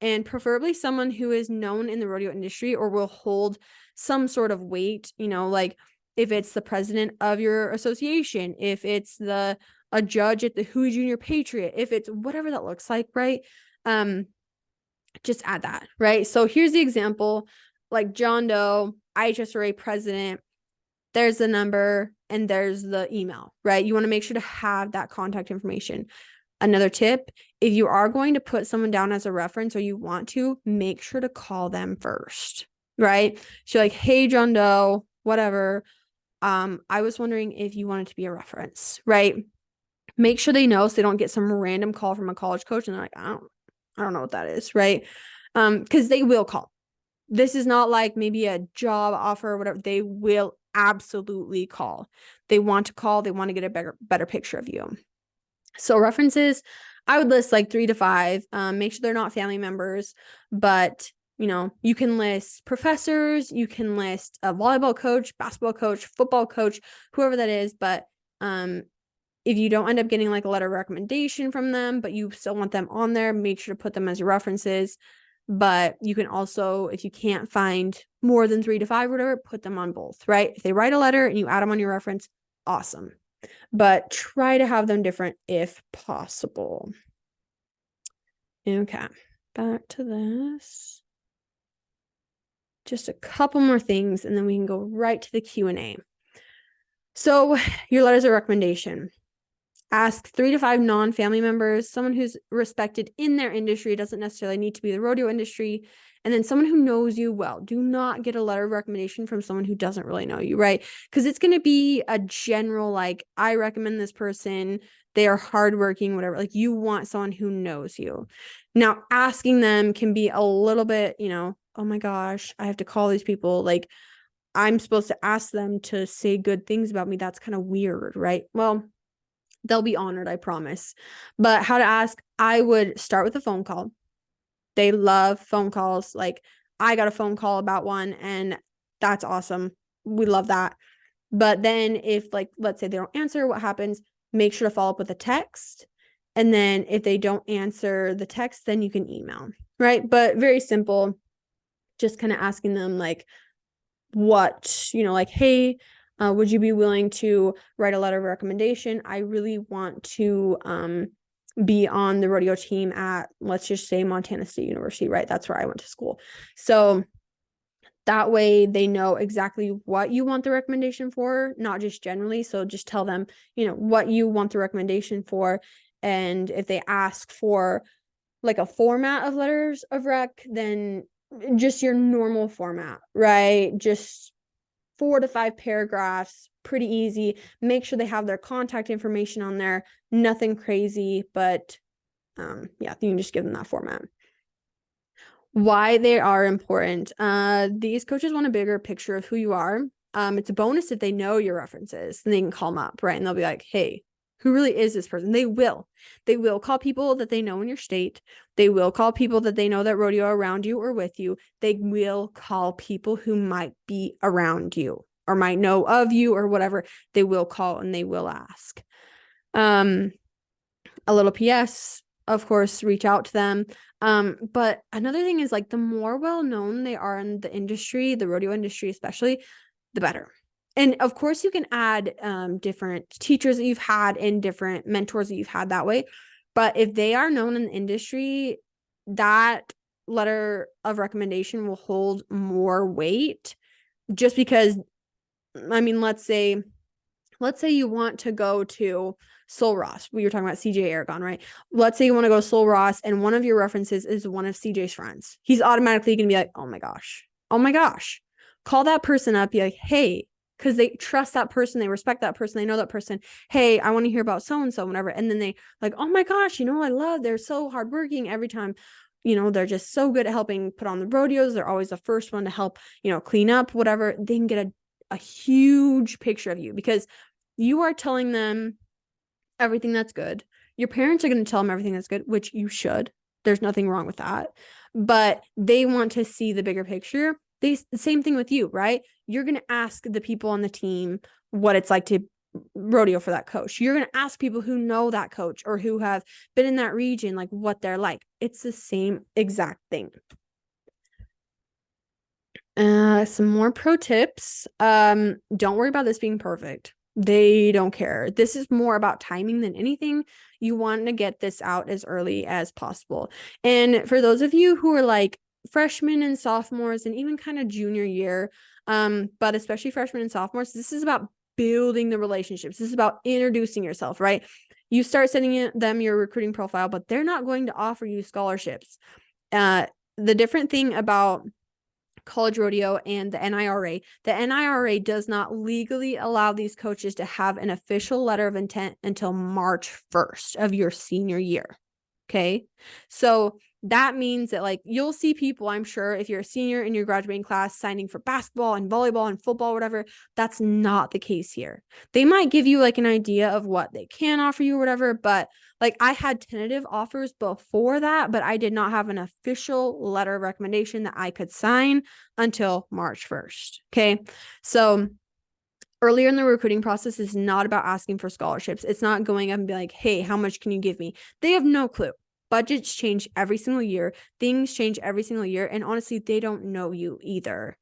and preferably someone who is known in the rodeo industry or will hold some sort of weight, like if it's the president of your association, if it's a judge at the Who Junior Patriot, if it's whatever that looks like, right? Just add that, right? So here's the example, like John Doe, IHSRA president, there's the number, and there's the email, right? You want to make sure to have that contact information. Another tip, if you are going to put someone down as a reference or you want to, make sure to call them first, right? So like, hey, John Doe, whatever. I was wondering if you wanted to be a reference, right? Make sure they know so they don't get some random call from a college coach and they're like, I don't know what that is, right? Because they will call. This is not like maybe a job offer or whatever. They will absolutely call. They want to call. They want to get a better picture of you. So references, I would list like 3 to 5. Make sure they're not family members, but you can list professors, you can list a volleyball coach, basketball coach, football coach, whoever that is. But if you don't end up getting like a letter of recommendation from them, but you still want them on there, make sure to put them as your references. But you can also, if you can't find more than 3 to 5 or whatever, put them on both, right? If they write a letter and you add them on your reference, awesome. But try to have them different if possible. Okay, back to this. Just a couple more things, and then we can go right to the Q&A. So your letters of recommendation. Ask 3 to 5 non-family members, someone who's respected in their industry. It doesn't necessarily need to be the rodeo industry. And then someone who knows you well. Do not get a letter of recommendation from someone who doesn't really know you, right? Because it's going to be a general, like, I recommend this person. They are hardworking, whatever. Like, you want someone who knows you. Now, asking them can be a little bit, oh my gosh, I have to call these people. Like, I'm supposed to ask them to say good things about me. That's kind of weird, right? Well, they'll be honored, I promise. But how to ask, I would start with a phone call. They love phone calls. Like, I got a phone call about one, and that's awesome. We love that. But then if, like, let's say they don't answer, what happens? Make sure to follow up with a text. And then if they don't answer the text, then you can email, right? But very simple, just kind of asking them like, what, like, hey, would you be willing to write a letter of recommendation? I really want to be on the rodeo team at, let's just say, Montana State University, right? That's where I went to school. So that way they know exactly what you want the recommendation for, not just generally. So just tell them, what you want the recommendation for. And if they ask for like a format of letters of rec, then just your normal format, right? Just 4 to 5 paragraphs, pretty easy. Make sure they have their contact information on there. Nothing crazy, but yeah, you can just give them that format. Why they are important. These coaches want a bigger picture of who you are. It's a bonus if they know your references and they can call them up, right? And they'll be like, hey, who really is this person? They will call people that they know in your state. They will call people that they know that rodeo around you or with you. They will call people who might be around you or might know of you or whatever. They will call and they will ask. A little PS, of course, reach out to them. But another thing is, like, the more well-known they are in the industry, the rodeo industry especially, the better. And of course you can add different teachers that you've had and different mentors that you've had that way. But if they are known in the industry, that letter of recommendation will hold more weight, just because, I mean, let's say you want to go to Sol Ross. We were talking about CJ Aragon, right? Let's say you want to go to Sol Ross and one of your references is one of CJ's friends. He's automatically going to be like, oh my gosh. Call that person up, be like, hey, because they trust that person, they respect that person, they know that person. Hey, I want to hear about so-and-so, whatever. And then they like, oh my gosh, I love, they're so hardworking every time. They're just so good at helping put on the rodeos. They're always the first one to help, clean up, whatever. They can get a huge picture of you because you are telling them everything that's good. Your parents are going to tell them everything that's good, which you should. There's nothing wrong with that. But they want to see the bigger picture. The same thing with you, right? You're going to ask the people on the team what it's like to rodeo for that coach. You're going to ask people who know that coach or who have been in that region, like what they're like. It's the same exact thing. Some more pro tips. Don't worry about this being perfect. They don't care. This is more about timing than anything. You want to get this out as early as possible. And for those of you who are like freshmen and sophomores and even kind of junior year, but especially freshmen and sophomores, this is about building the relationships. This is about introducing yourself, right? You start sending them your recruiting profile, but they're not going to offer you scholarships. The different thing about college rodeo and the NIRA does not legally allow these coaches to have an official letter of intent until March 1st of your senior year. Okay. So that means that like you'll see people, I'm sure, if you're a senior in your graduating class signing for basketball and volleyball and football, whatever. That's not the case here. They might give you like an idea of what they can offer you or whatever, but like I had tentative offers before that, but I did not have an official letter of recommendation that I could sign until March 1st. Okay. So earlier in the recruiting process is not about asking for scholarships. It's not going up and be like, hey, how much can you give me? They have no clue. Budgets change every single year. Things change every single year. And honestly, they don't know you either.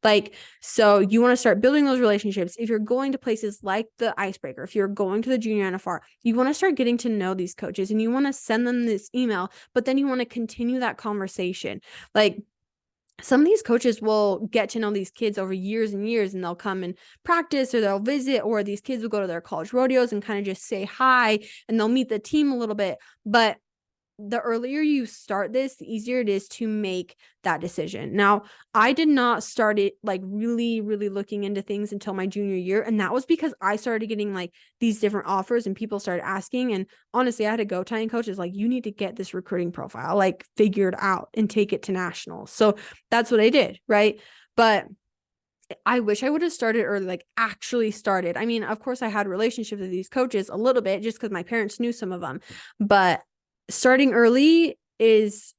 Like, so you want to start building those relationships. If you're going to places like the Icebreaker, if you're going to the junior NFR, you want to start getting to know these coaches and you want to send them this email, but then you want to continue that conversation. Like, some of these coaches will get to know these kids over years and years, and they'll come and practice or they'll visit, or these kids will go to their college rodeos and kind of just say hi and they'll meet the team a little bit. But the earlier you start this, the easier it is to make that decision. Now, I did not start it like really, really looking into things until my junior year. And that was because I started getting like these different offers and people started asking. And honestly, I had to go telling coaches like, you need to get this recruiting profile like figured out and take it to nationals. So that's what I did. Right. But I wish I would have started early, like actually started. I mean, of course I had relationships with these coaches a little bit just because my parents knew some of them, but starting early is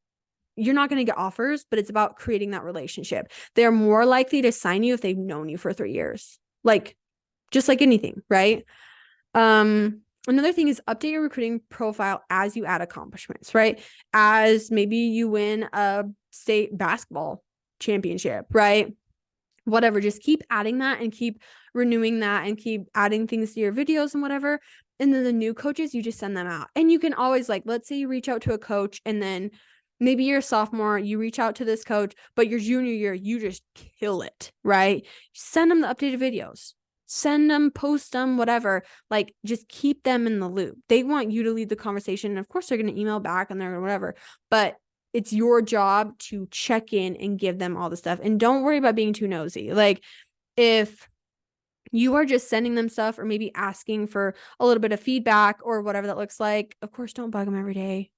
you're not going to get offers, but it's about creating that relationship. They're more likely to sign you if they've known you for 3 years, like just like anything, right? Another thing is update your recruiting profile as you add accomplishments, right? As maybe you win a state basketball championship, right? Whatever, just keep adding that and keep renewing that and keep adding things to your videos and whatever. And then the new coaches, you just send them out. And you can always like, let's say you reach out to a coach and then maybe you're a sophomore, you reach out to this coach, but your junior year, you just kill it, right? Send them the updated videos, send them, post them, whatever. Like just keep them in the loop. They want you to lead the conversation. And of course they're going to email back and they're whatever, but it's your job to check in and give them all the stuff. And don't worry about being too nosy. Like if you are just sending them stuff or maybe asking for a little bit of feedback or whatever that looks like, of course, don't bug them every day.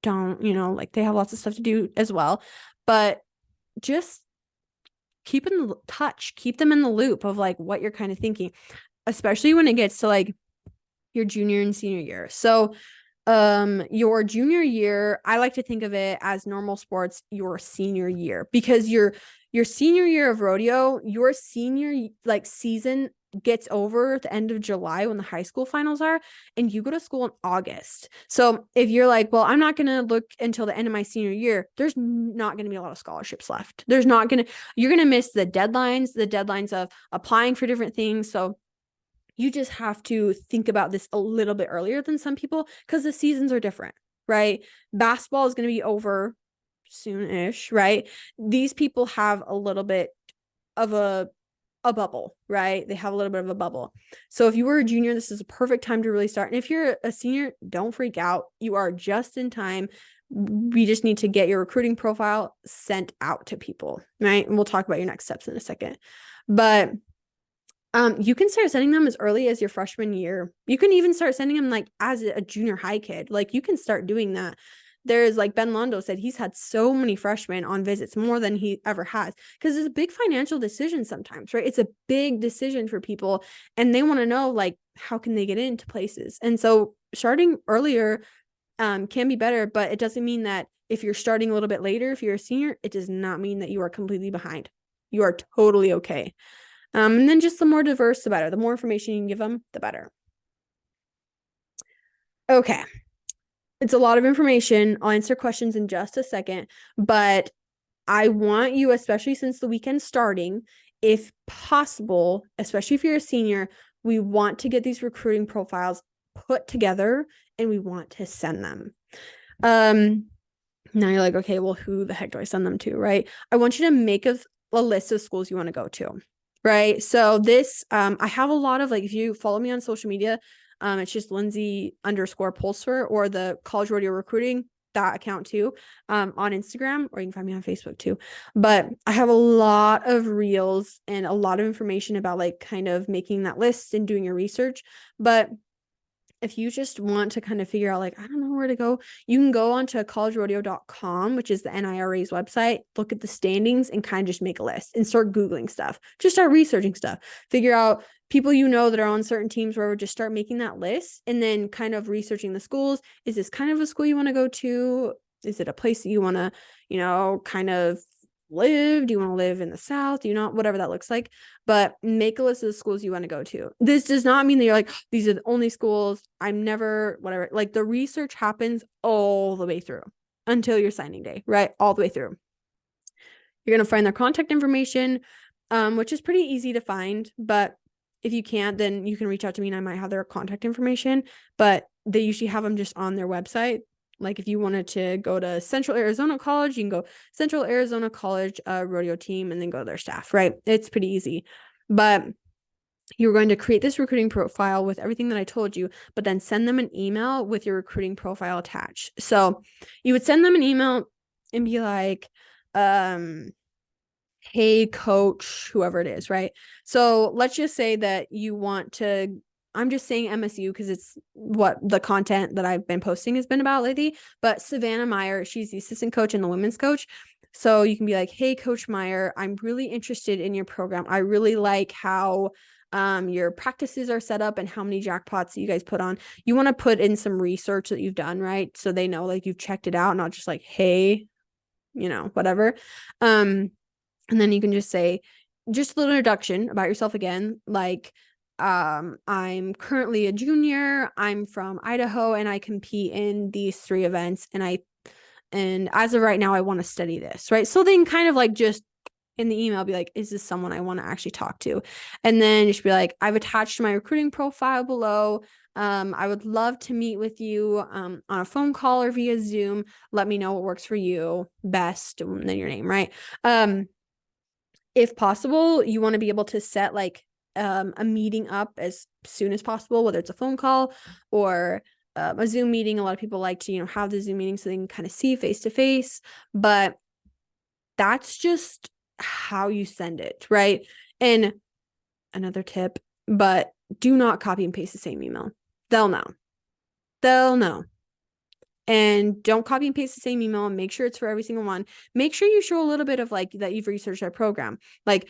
Don't, like they have lots of stuff to do as well, but just keep in touch, keep them in the loop of like what you're kind of thinking, especially when it gets to like your junior and senior year. So your junior year, I like to think of it as normal sports, your senior year, because your senior year of rodeo, your senior like season gets over at the end of July when the high school finals are, and you go to school in August. So if you're like, well, I'm not going to look until the end of my senior year, there's not going to be a lot of scholarships left. You're going to miss the deadlines of applying for different things. So you just have to think about this a little bit earlier than some people because the seasons are different, right? Basketball is going to be over soon-ish, right? These people have a little bit of a bubble, right? They have a little bit of a bubble. So if you were a junior, this is a perfect time to really start. And if you're a senior, don't freak out. You are just in time. We just need to get your recruiting profile sent out to people, right? And we'll talk about your next steps in a second. But you can start sending them as early as your freshman year. You can even start sending them like as a junior high kid. Like you can start doing that. There's like Ben Londo said he's had so many freshmen on visits, more than he ever has, because it's a big financial decision sometimes, right? It's a big decision for people and they want to know like how can they get into places. And so starting earlier can be better, but it doesn't mean that if you're starting a little bit later, if you're a senior, it does not mean that you are completely behind. You are totally okay. And then just the more diverse, the better. The more information you can give them, the better. Okay. It's a lot of information. I'll answer questions in just a second, but I want you, especially since the weekend's starting, if possible, especially if you're a senior, we want to get these recruiting profiles put together and we want to send them. Now you're like, okay, well, who the heck do I send them to, right? I want you to make a list of schools you want to go to. right? So this, I have a lot of, like, if you follow me on social media, it's just Lindsay_Pulsar, or the College Rodeo Recruiting, that account too, on Instagram, or you can find me on Facebook too. But I have a lot of reels and a lot of information about, like, kind of making that list and doing your research. But if you just want to kind of figure out, like, I don't know where to go, you can go onto collegerodeo.com, which is the NIRA's website, look at the standings, and kind of just make a list and start Googling stuff. Just start researching stuff. Figure out people you know that are on certain teams, wherever, just start making that list, and then kind of researching the schools. Is this kind of a school you want to go to? Is it a place that you want to, kind of live? Do you want to live in the South? Whatever that looks like. But make a list of the schools you want to go to. This does not mean that you're like, these are the only schools. I'm never, whatever. Like, the research happens all the way through until your signing day, right? All the way through. You're going to find their contact information, which is pretty easy to find. But if you can't, then you can reach out to me and I might have their contact information. But they usually have them just on their website. Like, if you wanted to go to Central Arizona College, you can go Central Arizona College rodeo team and then go to their staff, right? It's pretty easy. But you're going to create this recruiting profile with everything that I told you, but then send them an email with your recruiting profile attached. So you would send them an email and be like, hey, coach, whoever it is, right? So let's just say that you want to, I'm just saying MSU because it's what the content that I've been posting has been about lately. But Savannah Meyer, she's the assistant coach and the women's coach. So you can be like, hey, Coach Meyer, I'm really interested in your program. I really like how your practices are set up and how many jackpots you guys put on. You want to put in some research that you've done, right? So they know, like, you've checked it out, not just like, hey, whatever. And then you can just say, just a little introduction about yourself again, like, I'm currently a junior, I'm from Idaho, and I compete in these 3 events, and as of right now, I want to study this, right? So they can kind of, like, just in the email be like, is this someone I want to actually talk to? And then just be like, I've attached my recruiting profile below. I would love to meet with you on a phone call or via Zoom. Let me know what works for you best, and then your name, right? If possible, you want to be able to set, like, a meeting up as soon as possible, whether it's a phone call or a Zoom meeting. A lot of people like to, have the Zoom meeting so they can kind of see face to face, but that's just how you send it, right? And another tip, but do not copy and paste the same email. They'll know. They'll know. And don't copy and paste the same email, and make sure it's for every single one. Make sure you show a little bit of, like, that you've researched our program. Like,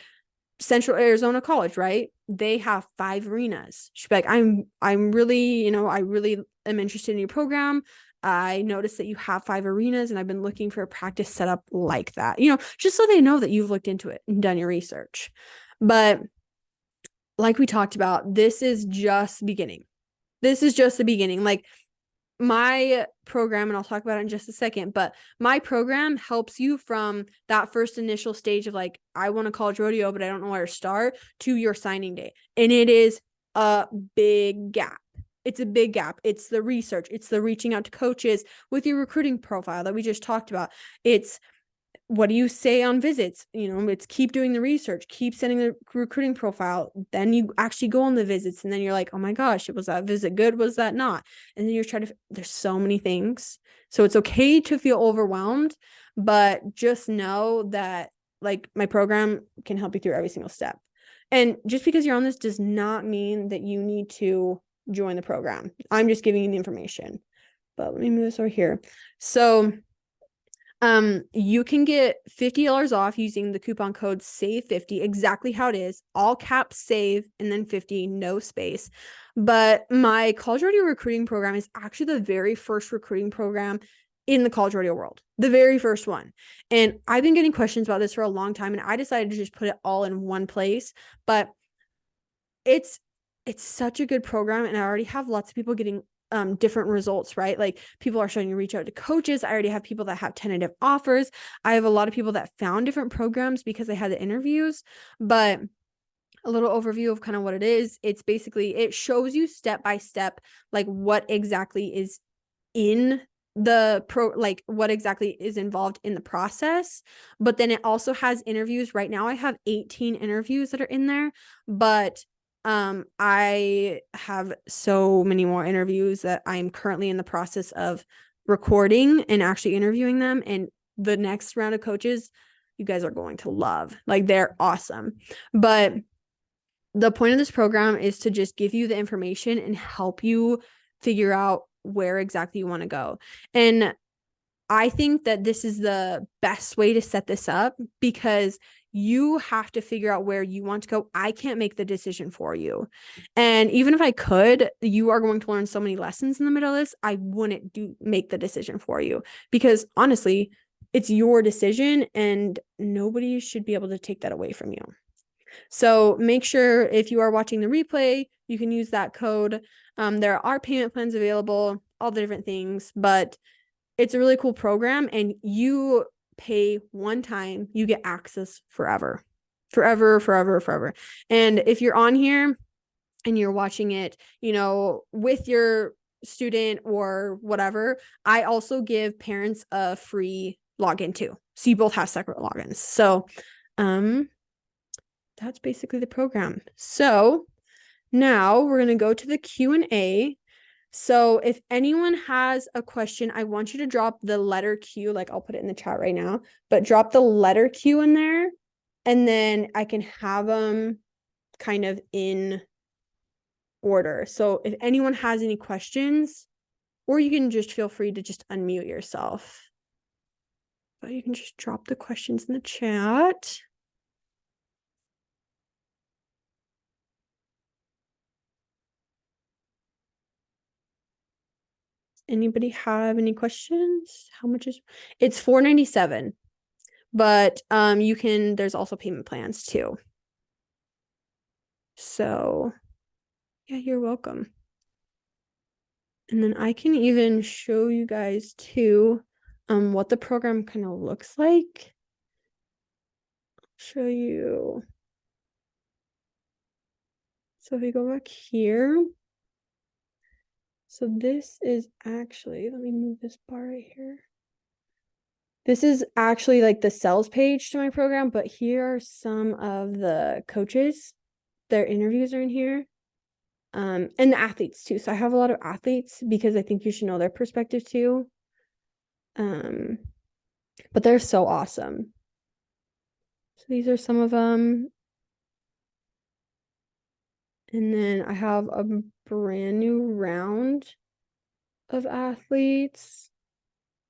Central Arizona College, right? They have 5 arenas. She'd be like, I'm really, I really am interested in your program. I noticed that you have 5 arenas, and I've been looking for a practice setup like that. Just so they know that you've looked into it and done your research. But like we talked about, this is just beginning. This is just the beginning. Like, my program, and I'll talk about it in just a second, but my program helps you from that first initial stage of, like, I want a college rodeo, but I don't know where to start, to your signing day. And it is a big gap. It's a big gap. It's the research. It's the reaching out to coaches with your recruiting profile that we just talked about. It's, what do you say on visits? It's keep doing the research, keep sending the recruiting profile. Then you actually go on the visits, and then you're like, oh my gosh, was that visit good? Was that not? And then you're trying to, there's so many things. So it's okay to feel overwhelmed, but just know that, like, my program can help you through every single step. And just because you're on this does not mean that you need to join the program. I'm just giving you the information. But let me move this over here. So you can get $50 off using the coupon code SAVE50, exactly how it is, all caps SAVE and then 50, no space. But my college rodeo recruiting program is actually the very first recruiting program in the college rodeo world, the very first one. And I've been getting questions about this for a long time, and I decided to just put it all in one place. But it's such a good program, and I already have lots of people getting different results, right? Like, people are starting to reach out to coaches. I already have people that have tentative offers. I have a lot of people that found different programs because they had the interviews. But a little overview of kind of what it is. It's basically, it shows you step by step, like, what exactly is in like what exactly is involved in the process, but then it also has interviews. Right now I have 18 interviews that are in there, but I have so many more interviews that I'm currently in the process of recording and actually interviewing them. And the next round of coaches, you guys are going to love. Like, they're awesome. But the point of this program is to just give you the information and help you figure out where exactly you want to go. And I think that this is the best way to set this up, because you have to figure out where you want to go. I can't make the decision for you. And even if I could, you are going to learn so many lessons in the middle of this. I wouldn't make the decision for you, because honestly, it's your decision and nobody should be able to take that away from you. So make sure if you are watching the replay, you can use that code. There are payment plans available, all the different things, but it's a really cool program, and you pay one time, you get access forever. And if you're on here and you're watching it, with your student or whatever, I also give parents a free login too. So you both have separate logins. So, that's basically the program. So now we're going to go to the Q&A. So if anyone has a question, I want you to drop the letter Q, like I'll put it in the chat right now, but drop the letter Q in there, and then I can have them kind of in order. So if anyone has any questions, or you can just feel free to just unmute yourself. But you can just drop the questions in the chat. Anybody have any questions? How much is it's $497, but there's also payment plans too. So yeah, you're welcome. And then I can even show you guys too what the program kind of looks like. I'll show you. So if we go back here, so this is actually, let me move this bar right here. This is actually like the sales page to my program, but here are some of the coaches. Their interviews are in here. And the athletes too. So I have a lot of athletes because I think you should know their perspective too. But they're so awesome. So these are some of them. And then I have a brand new round of athletes.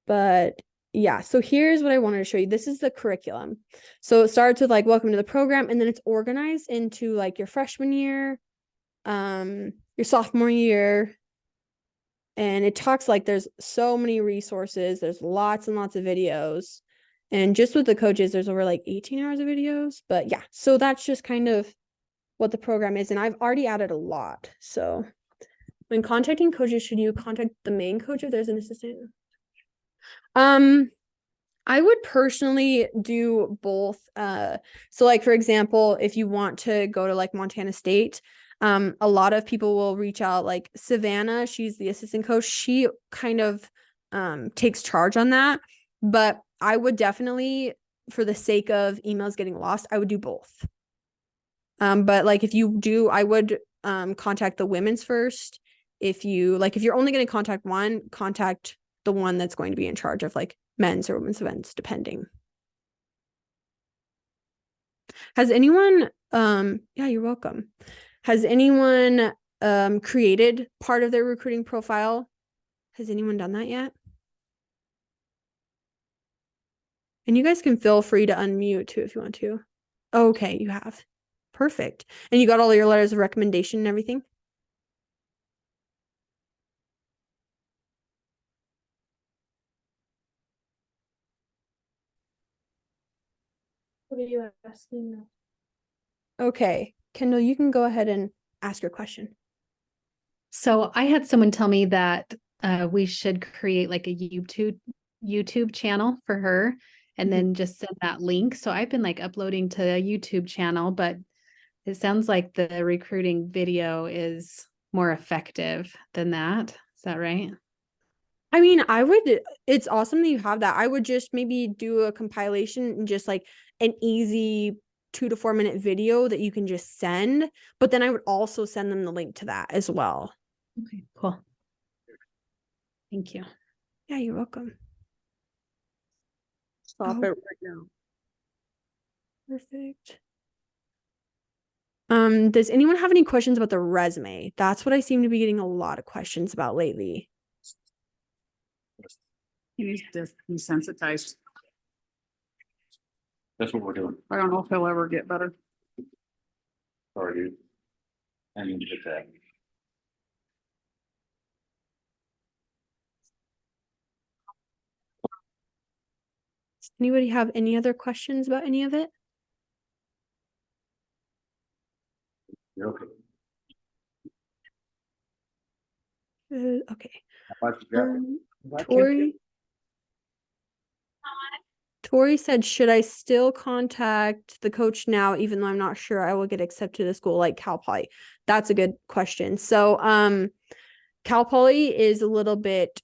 But yeah, so here's what I wanted to show you. This is the curriculum. So it starts with like welcome to the program, and then it's organized into like your freshman year, your sophomore year. And it talks like there's so many resources. There's lots and lots of videos. And just with the coaches, there's over like 18 hours of videos. But yeah, so that's just kind of what the program is. And I've already added a lot. So when contacting coaches, should you contact the main coach if there's an assistant? I would personally do both. So like, for example, if you want to go to like Montana State, a lot of people will reach out, like Savannah, she's the assistant coach. She kind of takes charge on that. But I would definitely, for the sake of emails getting lost, I would do both. But like if you do, I would contact the women's first. If you're only going to contact one, contact the one that's going to be in charge of like men's or women's events, depending. Has anyone yeah, you're welcome. Has anyone created part of their recruiting profile? Has anyone done that yet? And you guys can feel free to unmute too if you want to. Okay, you have. Perfect. And you got all your letters of recommendation and everything? What are you asking now? Okay, Kendall, you can go ahead and ask your question. So I had someone tell me that we should create like a YouTube channel for her and then just send that link. So I've been like uploading to a YouTube channel, but it sounds like the recruiting video is more effective than that. Is that right? I mean, it's awesome that you have that. I would just maybe do a compilation and just like an easy 2 to 4 minute video that you can just send. But then I would also send them the link to that as well. Okay, cool. Thank you. Yeah, you're welcome. Stop it right now. Perfect. Does anyone have any questions about the resume? That's what I seem to be getting a lot of questions about lately. He needs to be desensitized. That's what we're doing. I don't know if he'll ever get better. Sorry, dude. I need to get that. Does anybody have any other questions about any of it? You're okay. Okay. How about you, Jeff? Tori said, should I still contact the coach now, even though I'm not sure I will get accepted to school like Cal Poly? That's a good question. So, Cal Poly is a little bit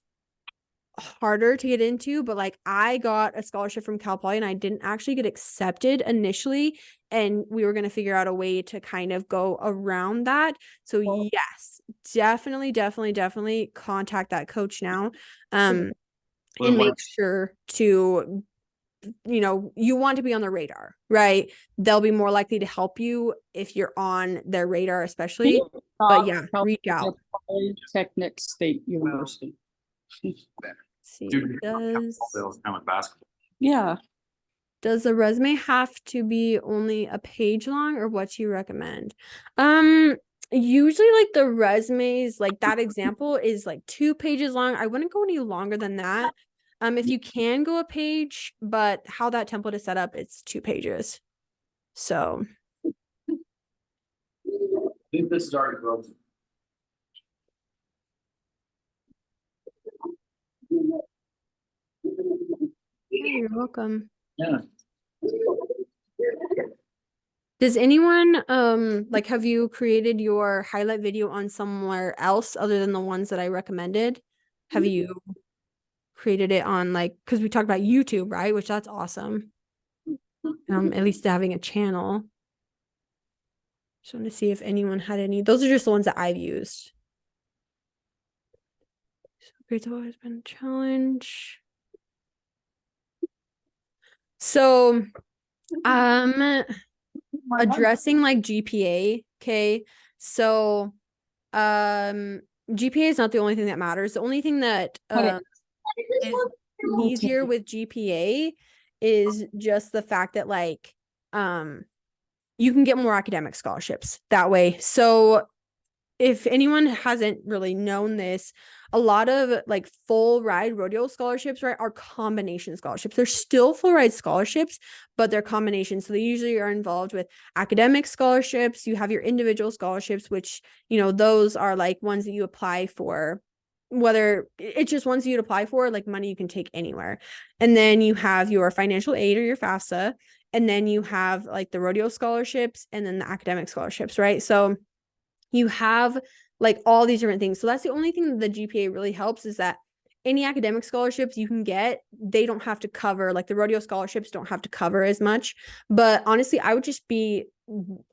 harder to get into, but like I got a scholarship from Cal Poly and I didn't actually get accepted initially, and we were going to figure out a way to kind of go around that. So yes, definitely contact that coach now, and make sure to, you want to be on the radar, right? They'll be more likely to help you if you're on their radar, especially. But yeah, reach out. Polytechnic State University. See, Dude, does time with basketball. Yeah, the resume have to be only a page long, or what do you recommend? Usually like the resumes, like that example is like 2 pages long. I wouldn't go any longer than that. If you can go a page, but how that template is set up, it's 2 pages. So I think this is already broken. yeah, you're welcome. Yeah. Does anyone like, have you created your highlight video on somewhere else other than the ones that I recommended? Have you created it on, like, because we talked about YouTube, right? Which that's awesome. At least having a channel. Just want to see if anyone had any. Those are just the ones that I've used. So grades have always been a challenge. So addressing like GPA. Okay. So GPA is not the only thing that matters. The only thing that is easier with GPA is just the fact that like you can get more academic scholarships that way. So if anyone hasn't really known this, a lot of like full ride rodeo scholarships, right, are combination scholarships. They're still full ride scholarships, but they're combinations. So they usually are involved with academic scholarships. You have your individual scholarships, which, those are like ones that you apply for, whether it's just ones you'd apply for, like money you can take anywhere. And then you have your financial aid or your FAFSA. And then you have like the rodeo scholarships and then the academic scholarships, right? So you have like all these different things. So that's the only thing that the GPA really helps, is that any academic scholarships you can get, they don't have to cover, like the rodeo scholarships don't have to cover as much. But honestly, I would just be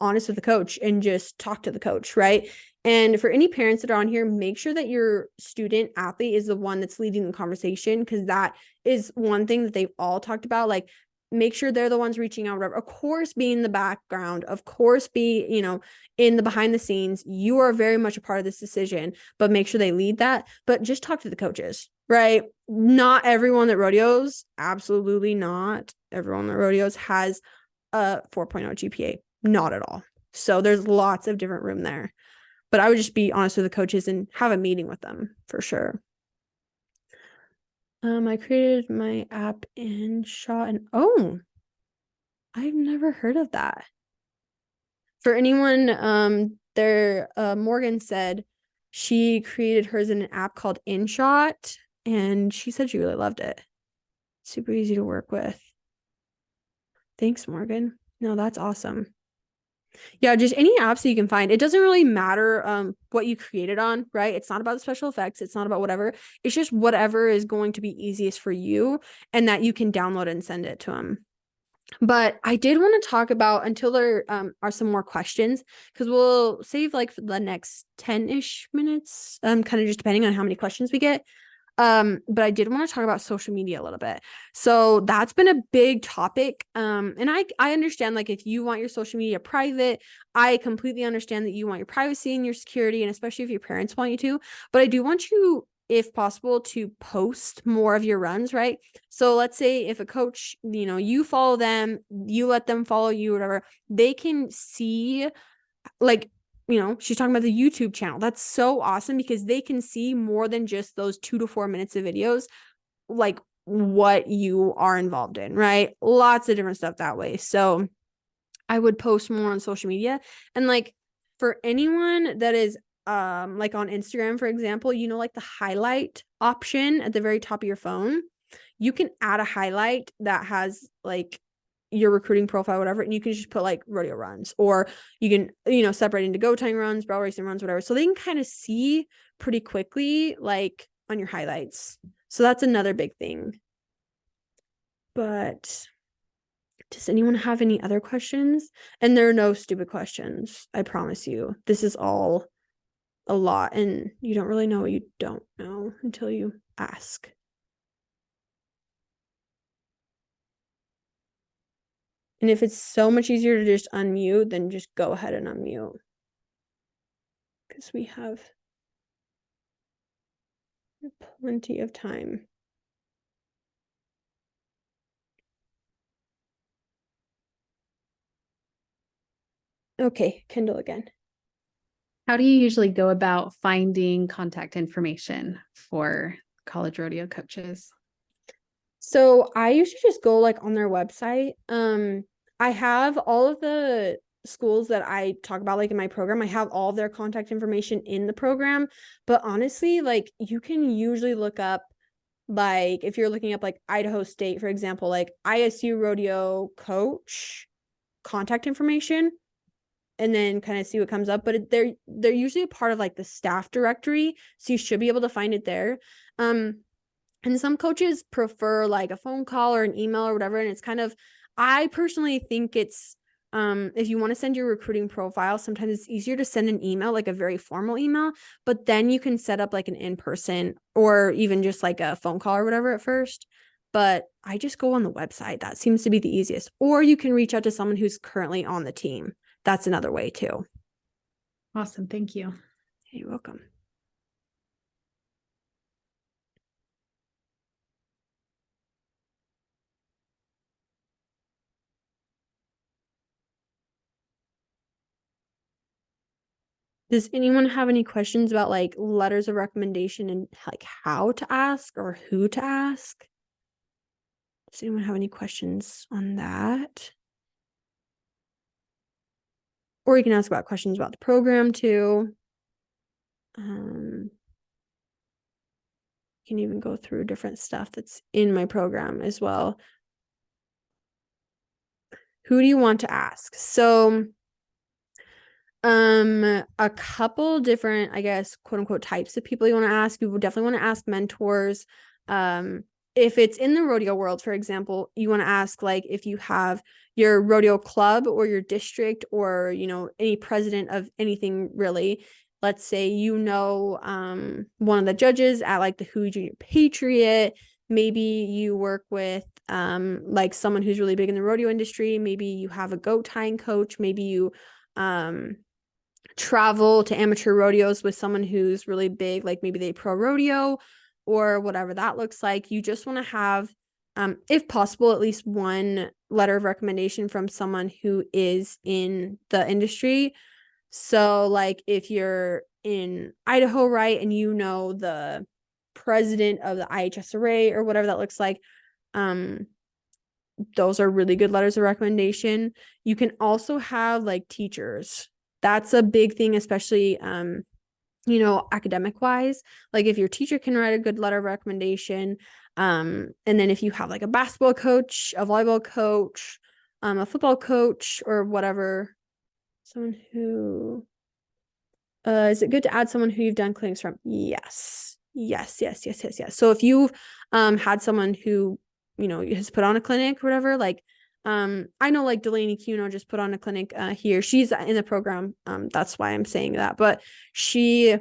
honest with the coach and just talk to the coach, right? And for any parents that are on here, make sure that your student athlete is the one that's leading the conversation, because that is one thing that they've all talked about. Like, make sure they're the ones reaching out, whatever. Of course, be in the background, of course, be, in the behind the scenes. You are very much a part of this decision, but make sure they lead that. But just talk to the coaches, right? Not everyone that rodeos, absolutely not everyone that rodeos has a 4.0 GPA, not at all. So there's lots of different room there. But I would just be honest with the coaches and have a meeting with them for sure. I created my app in Shot, and I've never heard of that. For anyone, Morgan said she created hers in an app called InShot, and she said she really loved it. Super easy to work with. Thanks, Morgan. No, that's awesome. Yeah, just any apps that you can find. It doesn't really matter what you created on, right? It's not about the special effects. It's not about whatever. It's just whatever is going to be easiest for you and that you can download and send it to them. But I did want to talk about until there are some more questions, because we'll save like the next 10-ish minutes, kind of just depending on how many questions we get. But I did want to talk about social media a little bit. So that's been a big topic. And I understand, like, if you want your social media private, I completely understand that you want your privacy and your security, and especially if your parents want you to. But I do want you, if possible, to post more of your runs, right? So let's say if a coach, you follow them, you let them follow you, whatever, they can see, like, she's talking about the YouTube channel. That's so awesome because they can see more than just those 2 to 4 minutes of videos, like what you are involved in, right? Lots of different stuff that way. So I would post more on social media. And like for anyone that is like on Instagram, for example, like the highlight option at the very top of your phone, you can add a highlight that has like your recruiting profile, whatever, and you can just put like rodeo runs, or you can, separate into go tying runs, barrel racing runs, whatever. So they can kind of see pretty quickly, like on your highlights. So that's another big thing. But does anyone have any other questions? And there are no stupid questions. I promise you. This is all a lot, and you don't really know what you don't know until you ask. And if it's so much easier to just unmute, then just go ahead and unmute. Because we have plenty of time. Okay, Kendall again. How do you usually go about finding contact information for college rodeo coaches? So I usually just go like on their website. I have all of the schools that I talk about like in my program. I have all of their contact information in the program, but honestly, like you can usually look up, like if you're looking up like Idaho State, for example, like ISU rodeo coach contact information, and then kind of see what comes up. But they're usually a part of like the staff directory, so you should be able to find it there. And some coaches prefer like a phone call or an email or whatever. And it's kind of, I personally think it's, if you want to send your recruiting profile, sometimes it's easier to send an email, like a very formal email, but then you can set up like an in-person or even just like a phone call or whatever at first. But I just go on the website. That seems to be the easiest. Or you can reach out to someone who's currently on the team. That's another way too. Awesome. Thank you. You're welcome. Does anyone have any questions about like letters of recommendation and like how to ask or who to ask? Does anyone have any questions on that? Or you can ask about questions about the program too. You can even go through different stuff that's in my program as well. Who do you want to ask? So a couple different, I guess, quote unquote types of people you want to ask. You would definitely want to ask mentors. If it's in the rodeo world, for example, you want to ask like if you have your rodeo club or your district or any president of anything really. Let's say one of the judges at like the Who Junior Patriot. Maybe you work with like someone who's really big in the rodeo industry. Maybe you have a goat tying coach. Maybe you travel to amateur rodeos with someone who's really big, like maybe they pro rodeo or whatever that looks like. You just want to have, if possible, at least one letter of recommendation from someone who is in the industry. So like if you're in Idaho, right, and the president of the IHSRA or whatever that looks like, those are really good letters of recommendation. You can also have like teachers. That's a big thing, especially academic wise. Like if your teacher can write a good letter of recommendation, and then if you have like a basketball coach, a volleyball coach, a football coach, or whatever, Someone who, is it good to add someone who you've done clinics from? Yes. So if you've had someone who, has put on a clinic or whatever, like I know like Delaney Cuno just put on a clinic here. She's in the program. That's why I'm saying that. But she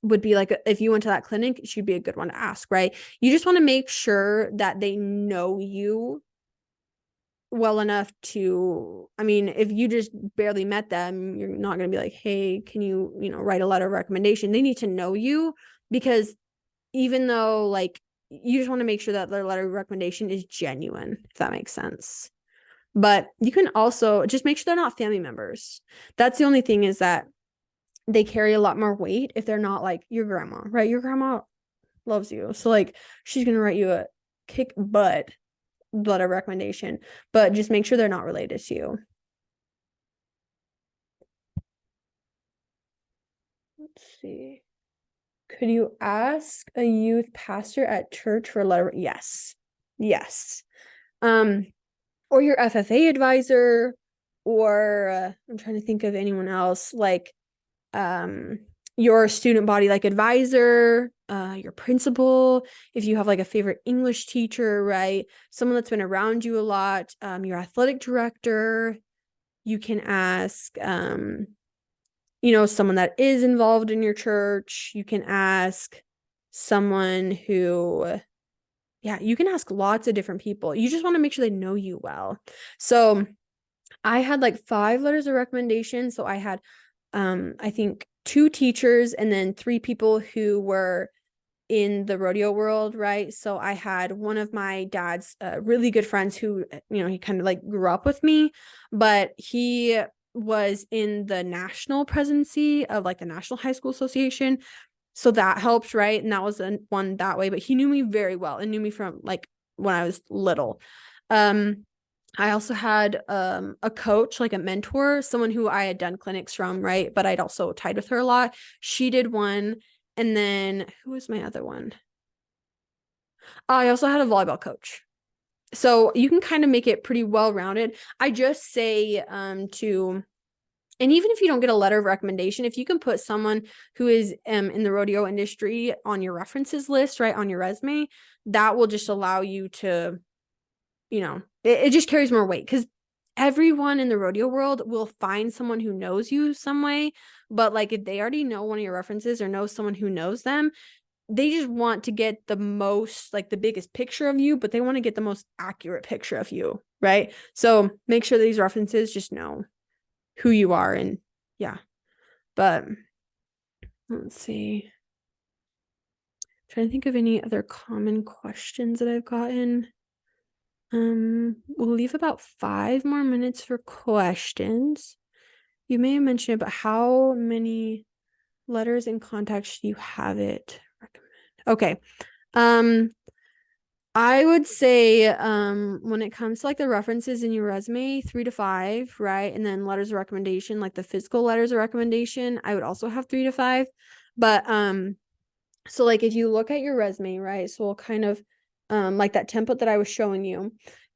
would be like, if you went to that clinic, she'd be a good one to ask, right? You just want to make sure that they know you well enough to, I mean, if you just barely met them, you're not going to be like, hey, can you, write a letter of recommendation? They need to know you, because even though like you just want to make sure that their letter of recommendation is genuine, if that makes sense. But you can also just make sure they're not family members. That's the only thing, is that they carry a lot more weight if they're not like your grandma, right? Your grandma loves you. So like she's going to write you a kick butt letter recommendation, but just make sure they're not related to you. Let's see. Could you ask a youth pastor at church for a letter? Yes. Or your FFA advisor, or I'm trying to think of anyone else, like your student body like advisor, your principal, if you have like a favorite English teacher, right? Someone that's been around you a lot, your athletic director. You can ask someone that is involved in your church. You can ask someone who, you can ask lots of different people. You just want to make sure they know you well. So I had like 5 letters of recommendation. So I had I think 2 teachers and then 3 people who were in the rodeo world, right? So I had one of my dad's really good friends who, he kind of like grew up with me, but he was in the national presidency of like the National High School Association. So that helps, right? And that was one that way, but he knew me very well and knew me from like when I was little. I also had a coach, like a mentor, someone who I had done clinics from, right? But I'd also tied with her a lot. She did one. And then who was my other one? I also had a volleyball coach. So you can kind of make it pretty well-rounded. I just say and even if you don't get a letter of recommendation, if you can put someone who is in the rodeo industry on your references list, right, on your resume, that will just allow you to, it just carries more weight, because everyone in the rodeo world will find someone who knows you some way. But like if they already know one of your references or know someone who knows them, they just want to get the most, like the biggest picture of you, but they want to get the most accurate picture of you, right? So make sure these references just know who you are. And but let's see. I'm trying to think of any other common questions that I've gotten. We'll leave about 5 more minutes for questions. You may have mentioned it, but how many letters and contacts do you have it recommend? Okay. I would say when it comes to like the references in your resume, 3 to 5, right? And then letters of recommendation, like the physical letters of recommendation, I would also have 3 to 5. But so like if you look at your resume, right? So we'll kind of like that template that I was showing you,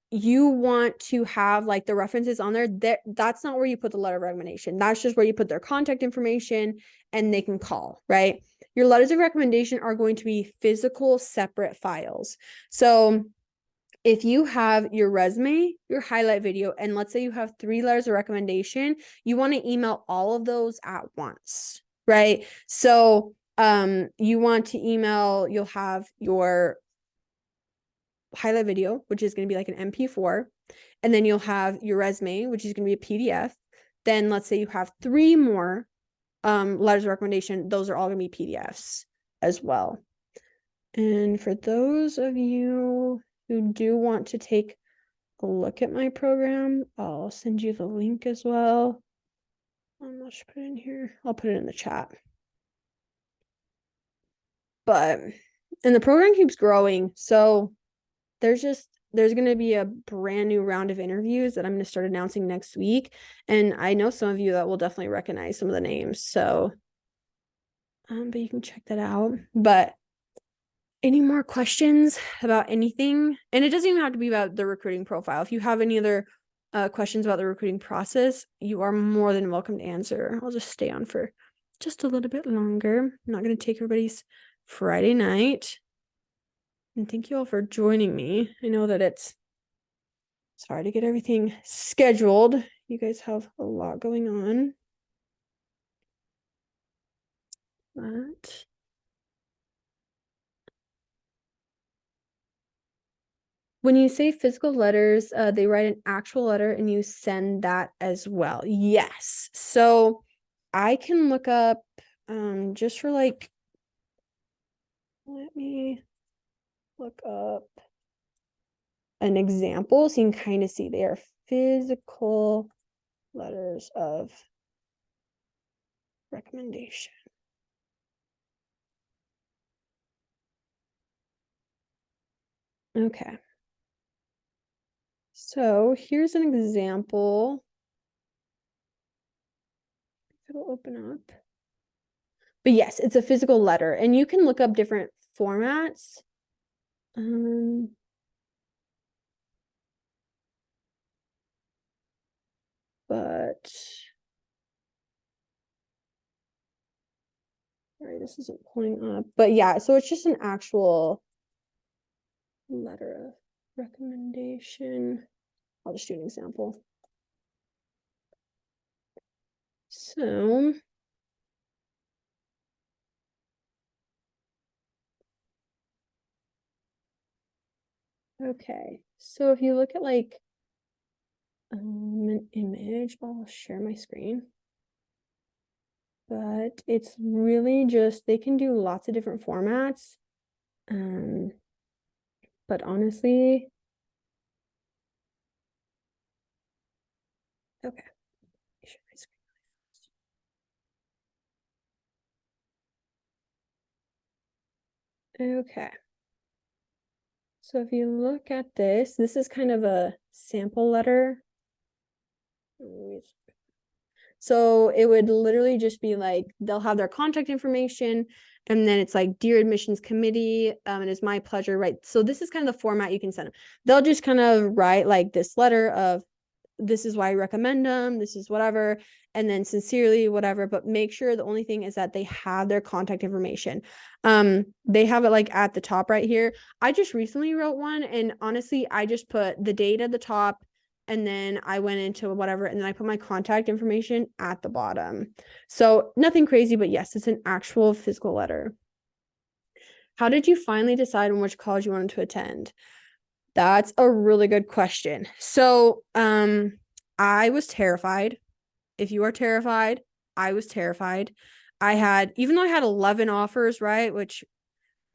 you want to have like the references on there. That's not where you put the letter of recommendation. That's just where you put their contact information and they can call, right? Your letters of recommendation are going to be physical separate files. So if you have your resume, your highlight video, and let's say you have 3 letters of recommendation, you want to email all of those at once, right? So you want to email, you'll have your highlight video, which is going to be like an MP4, and then you'll have your resume, which is going to be a PDF. Then let's say you have 3 more letters of recommendation, those are all going to be PDFs as well. And for those of you who do want to take a look at my program, I'll send you the link as well. I'll just put it in here. I'll put it in the chat. But and the program keeps growing, so there's going to be a brand new round of interviews that I'm going to start announcing next week, and I know some of you that will definitely recognize some of the names. So but you can check that out. But any more questions about anything? And it doesn't even have to be about the recruiting profile. If you have any other questions about the recruiting process, you are more than welcome to answer. I'll just stay on for just a little bit longer. I'm not going to take everybody's Friday night. And thank you all for joining me. I know that it's hard to get everything scheduled. You guys have a lot going on. But when you say physical letters, they write an actual letter and you send that as well. Yes. So I can look up just for like, let me look up an example so you can kind of see they are physical letters of recommendation. Okay. So here's an example. It'll open up. But yes, it's a physical letter and you can look up different formats. But sorry, this isn't pulling up. But yeah, so it's just an actual letter of recommendation. I'll just do an example. So okay, so if you look at like an image, I'll share my screen. But it's really just, they can do lots of different formats. But honestly, okay. Share my screen. Okay. So if you look at this is kind of a sample letter. So it would literally just be like, they'll have their contact information and then it's like, dear admissions committee, it is my pleasure, right? So this is kind of the format you can send them. They'll just kind of write like this letter of, this is why I recommend them, this is whatever, and then sincerely whatever, but make sure the only thing is that they have their contact information. They have it like at the top right here. I just recently wrote one and honestly, I just put the date at the top and then I went into whatever and then I put my contact information at the bottom. So nothing crazy, but yes, it's an actual physical letter. How did you finally decide on which college you wanted to attend? That's a really good question. So, I was terrified. If you are terrified, I was terrified. Even though I had 11 offers, right, which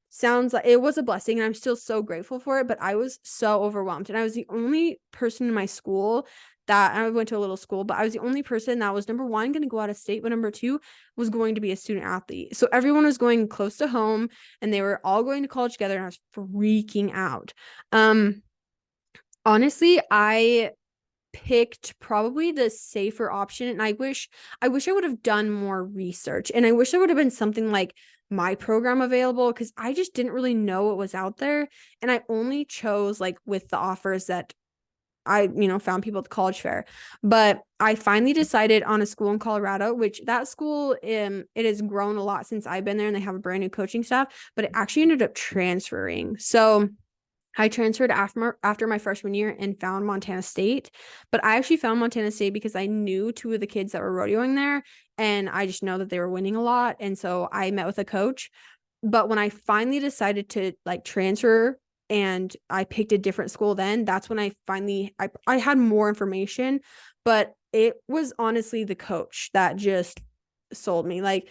sounds like it was a blessing and I'm still so grateful for it, but I was so overwhelmed and I was the only person in my school that I went to a little school, but I was the only person that was number one going to go out of state, but number two was going to be a student athlete. So everyone was going close to home and they were all going to college together and I was freaking out. Honestly, I picked probably the safer option and I wish I would have done more research and I wish there would have been something like my program available because I just didn't really know what was out there and I only chose like with the offers that I found people at the college fair. But I finally decided on a school in Colorado, which that school it has grown a lot since I've been there and they have a brand new coaching staff, but it actually ended up transferring. So I transferred after my freshman year and found Montana State, but I actually found Montana State because I knew two of the kids that were rodeoing there and I just know that they were winning a lot. And so I met with a coach, but when I finally decided to like transfer and I picked a different school, then that's when I had more information, but it was honestly the coach that just sold me. Like,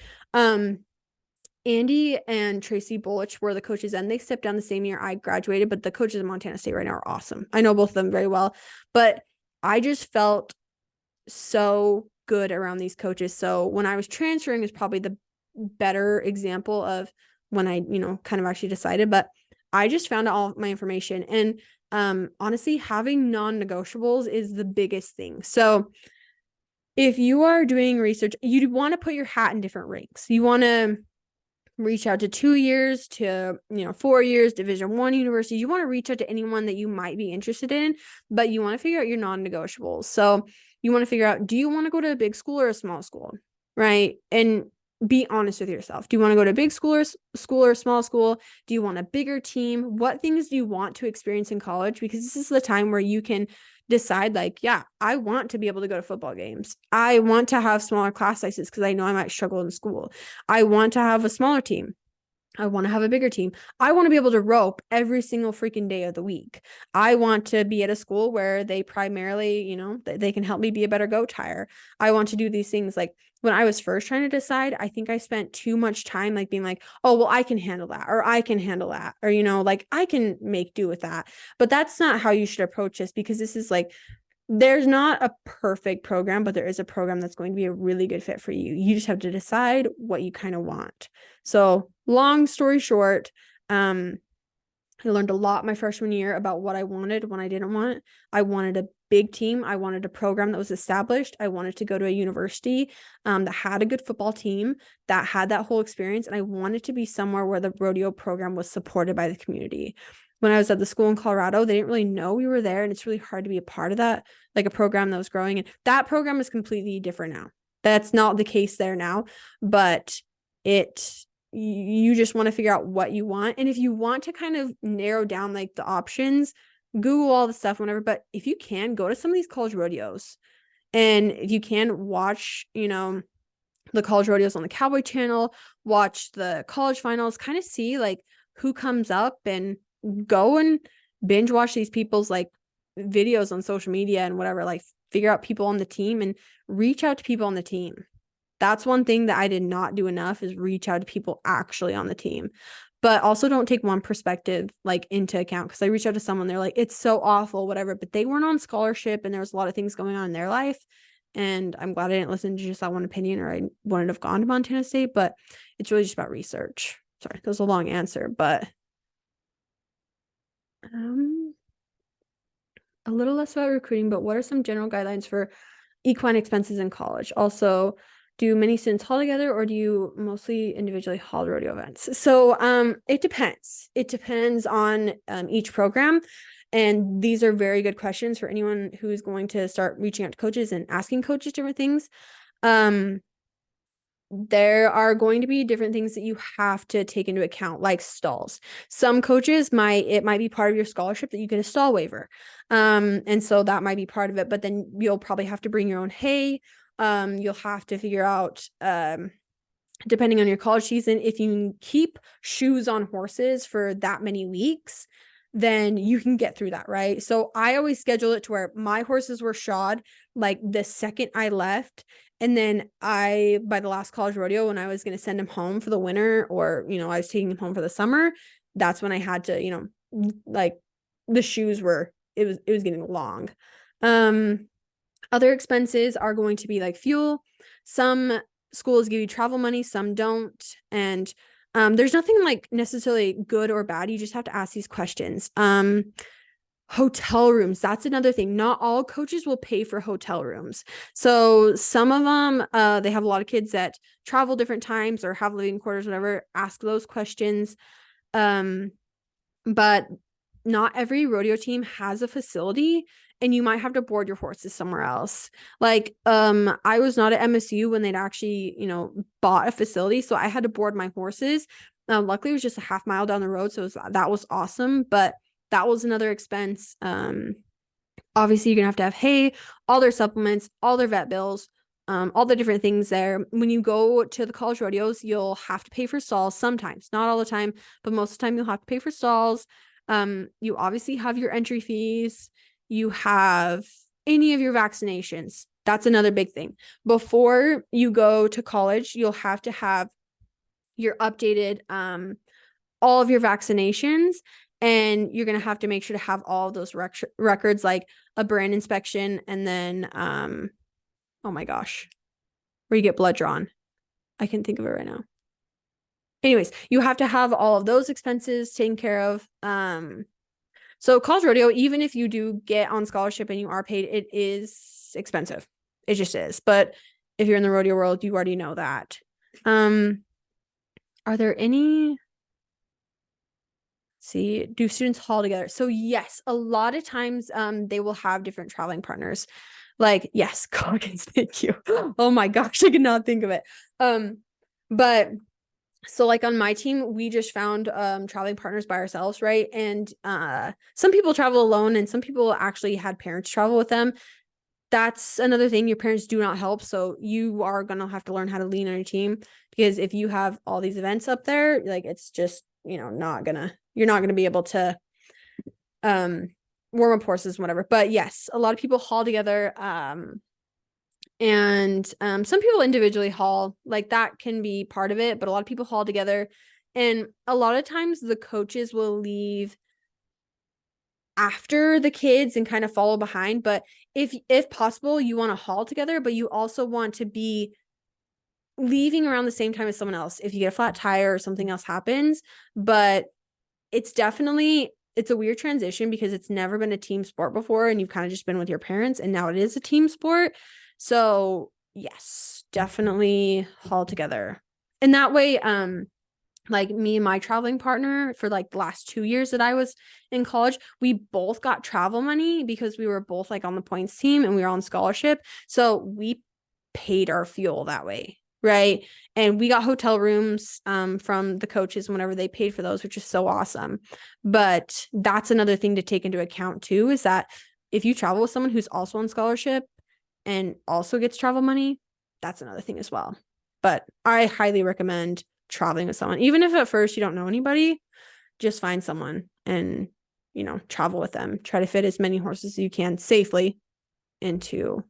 Andy and Tracy Bullich were the coaches and they stepped down the same year I graduated, but the coaches in Montana State right now are awesome. I know both of them very well, but I just felt so good around these coaches. So when I was transferring is probably the better example of when I, kind of actually decided, but I just found out all my information and honestly, having non-negotiables is the biggest thing. So if you are doing research, you want to put your hat in different rings. You want to reach out to 2 years to 4 years, Division I universities. You want to reach out to anyone that you might be interested in, but you want to figure out your non-negotiables. So you want to figure out, do you want to go to a big school or a small school, right? And be honest with yourself. Do you want to go to a big school or small school? Do you want a bigger team? What things do you want to experience in college? Because this is the time where you can decide, like, yeah, I want to be able to go to football games. I want to have smaller class sizes because I know I might struggle in school. I want to have a smaller team. I want to have a bigger team. I want to be able to rope every single freaking day of the week. I want to be at a school where they primarily, they can help me be a better go tire. I want to do these things. Like when I was first trying to decide, I think I spent too much time like being like, oh, well, I can handle that, or I can handle that, or, like I can make do with that. But that's not how you should approach this, because this is like, there's not a perfect program, but there is a program that's going to be a really good fit for you. You just have to decide what you kind of want. So long story short, I learned a lot my freshman year about what I wanted, what I didn't want. I wanted a big team. I wanted a program that was established. I wanted to go to a university that had a good football team, that had that whole experience. And I wanted to be somewhere where the rodeo program was supported by the community. When I was at the school in Colorado, they didn't really know we were there. And it's really hard to be a part of that, like a program that was growing. And that program is completely different now. That's not the case there now, but you just want to figure out what you want. And if you want to kind of narrow down like the options, Google all the stuff, whatever. But if you can, go to some of these college rodeos. And if you can, watch, the college rodeos on the Cowboy Channel, watch the college finals, kind of see like who comes up, and go and binge watch these people's like videos on social media and whatever, like figure out people on the team and reach out to people on the team. That's one thing that I did not do enough, is reach out to people actually on the team. But also don't take one perspective like into account, because I reached out to someone, they're like, it's so awful, whatever, but they weren't on scholarship and there was a lot of things going on in their life. And I'm glad I didn't listen to just that one opinion, or I wouldn't have gone to Montana State. But it's really just about research. Sorry, that was a long answer, but a little less about recruiting. But what are some general guidelines for equine expenses in college? Also, do many students haul together, or do you mostly individually haul rodeo events? So it depends. It depends on each program. And these are very good questions for anyone who's going to start reaching out to coaches and asking coaches different things. There are going to be different things that you have to take into account, like stalls. Some coaches it might be part of your scholarship that you get a stall waiver. And so that might be part of it, but then you'll probably have to bring your own hay. You'll have to figure out, depending on your college season, if you keep shoes on horses for that many weeks, then you can get through that, right? So I always schedule it to where my horses were shod like the second I left. And then by the last college rodeo, when I was going to send him home for the winter, or, I was taking him home for the summer, that's when I had to, like the shoes it was getting long. Other expenses are going to be like fuel. Some schools give you travel money, some don't. And there's nothing like necessarily good or bad. You just have to ask these questions. Hotel rooms, that's another thing. Not all coaches will pay for hotel rooms. So some of them, they have a lot of kids that travel different times or have living quarters, whatever. Ask those questions. But not every rodeo team has a facility, and you might have to board your horses somewhere else. Like, I was not at MSU when they'd actually, bought a facility. So I had to board my horses. Luckily it was just a half mile down the road. So that was awesome. But that was another expense. Obviously you're gonna have to have hay, all their supplements, all their vet bills, all the different things there. When you go to the college rodeos, you'll have to pay for stalls sometimes, not all the time, but most of the time you'll have to pay for stalls. You obviously have your entry fees. You have any of your vaccinations. That's another big thing. Before you go to college, you'll have to have your updated, all of your vaccinations. And you're going to have to make sure to have all of those records, like a brand inspection. And then, oh my gosh, where you get blood drawn. I can't think of it right now. Anyways, you have to have all of those expenses taken care of. So college rodeo, even if you do get on scholarship and you are paid, it is expensive. It just is. But if you're in the rodeo world, you already know that. Are there any? See, do students haul together? So yes, a lot of times they will have different traveling partners. Like, yes, Goggins, thank you. Oh my gosh, I could not think of it. But so like on my team, we just found traveling partners by ourselves, right? And some people travel alone and some people actually had parents travel with them. That's another thing. Your parents do not help. So you are gonna have to learn how to lean on your team, because if you have all these events up there, like it's just, you're not gonna be able to warm up horses, whatever. But yes, a lot of people haul together. And some people individually haul, like that can be part of it, but a lot of people haul together. And a lot of times the coaches will leave after the kids and kind of follow behind. But if possible, you want to haul together, but you also want to be leaving around the same time as someone else if you get a flat tire or something else happens. But it's a weird transition because it's never been a team sport before and you've kind of just been with your parents, and now it is a team sport. So yes, definitely haul together. And that way, like me and my traveling partner for like the last 2 years that I was in college, we both got travel money because we were both like on the points team and we were on scholarship. So we paid our fuel that way. Right. And we got hotel rooms from the coaches whenever they paid for those, which is so awesome. But that's another thing to take into account too, is that if you travel with someone who's also on scholarship and also gets travel money, that's another thing as well. But I highly recommend traveling with someone. Even if at first you don't know anybody, just find someone and, travel with them. Try to fit as many horses as you can safely into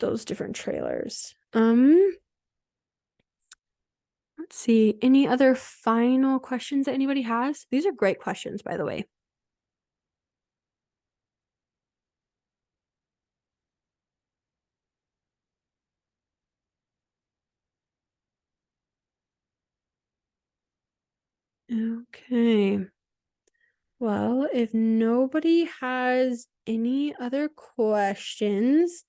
those different trailers. Let's see. Any other final questions that anybody has? These are great questions, by the way. Okay. Well, if nobody has any other questions,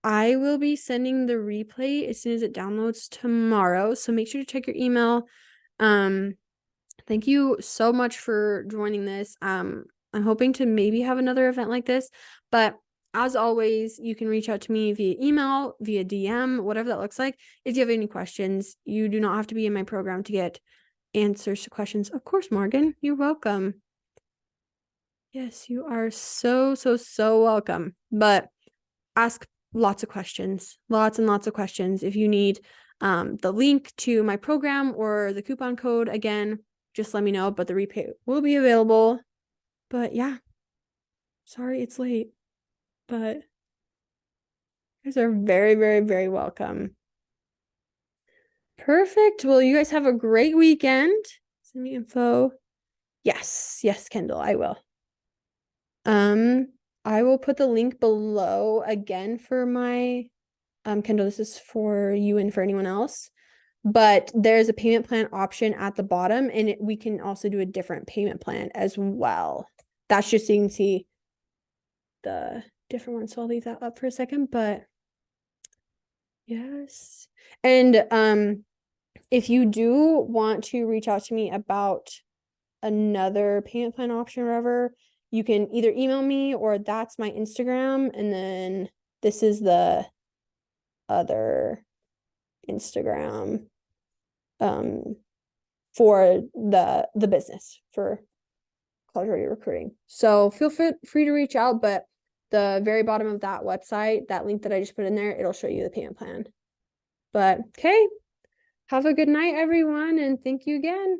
I will be sending the replay as soon as it downloads tomorrow. So make sure to check your email. Thank you so much for joining this. I'm hoping to maybe have another event like this, but as always, you can reach out to me via email, via DM, whatever that looks like. If you have any questions, you do not have to be in my program to get answers to questions. Of course, Morgan, you're welcome. Yes, you are so welcome. But ask lots of questions, lots and lots of questions. If you need the link to my program or the coupon code, again, just let me know, but the repay will be available. But yeah, sorry it's late, but you guys are very welcome. Perfect. Well, you guys have a great weekend. Send me info. Yes, Kendall, I will. I will put the link below again for my Kendall, this is for you and for anyone else. But there's a payment plan option at the bottom, and we can also do a different payment plan as well. That's just so you can see the different ones. So I'll leave that up for a second, but yes. And if you do want to reach out to me about another payment plan option or whatever, you can either email me, or that's my Instagram, and then this is the other Instagram for the business for college ready recruiting. So feel free to reach out, but the very bottom of that website, that link that I just put in there, it'll show you the payment plan. But okay, have a good night, everyone, and thank you again.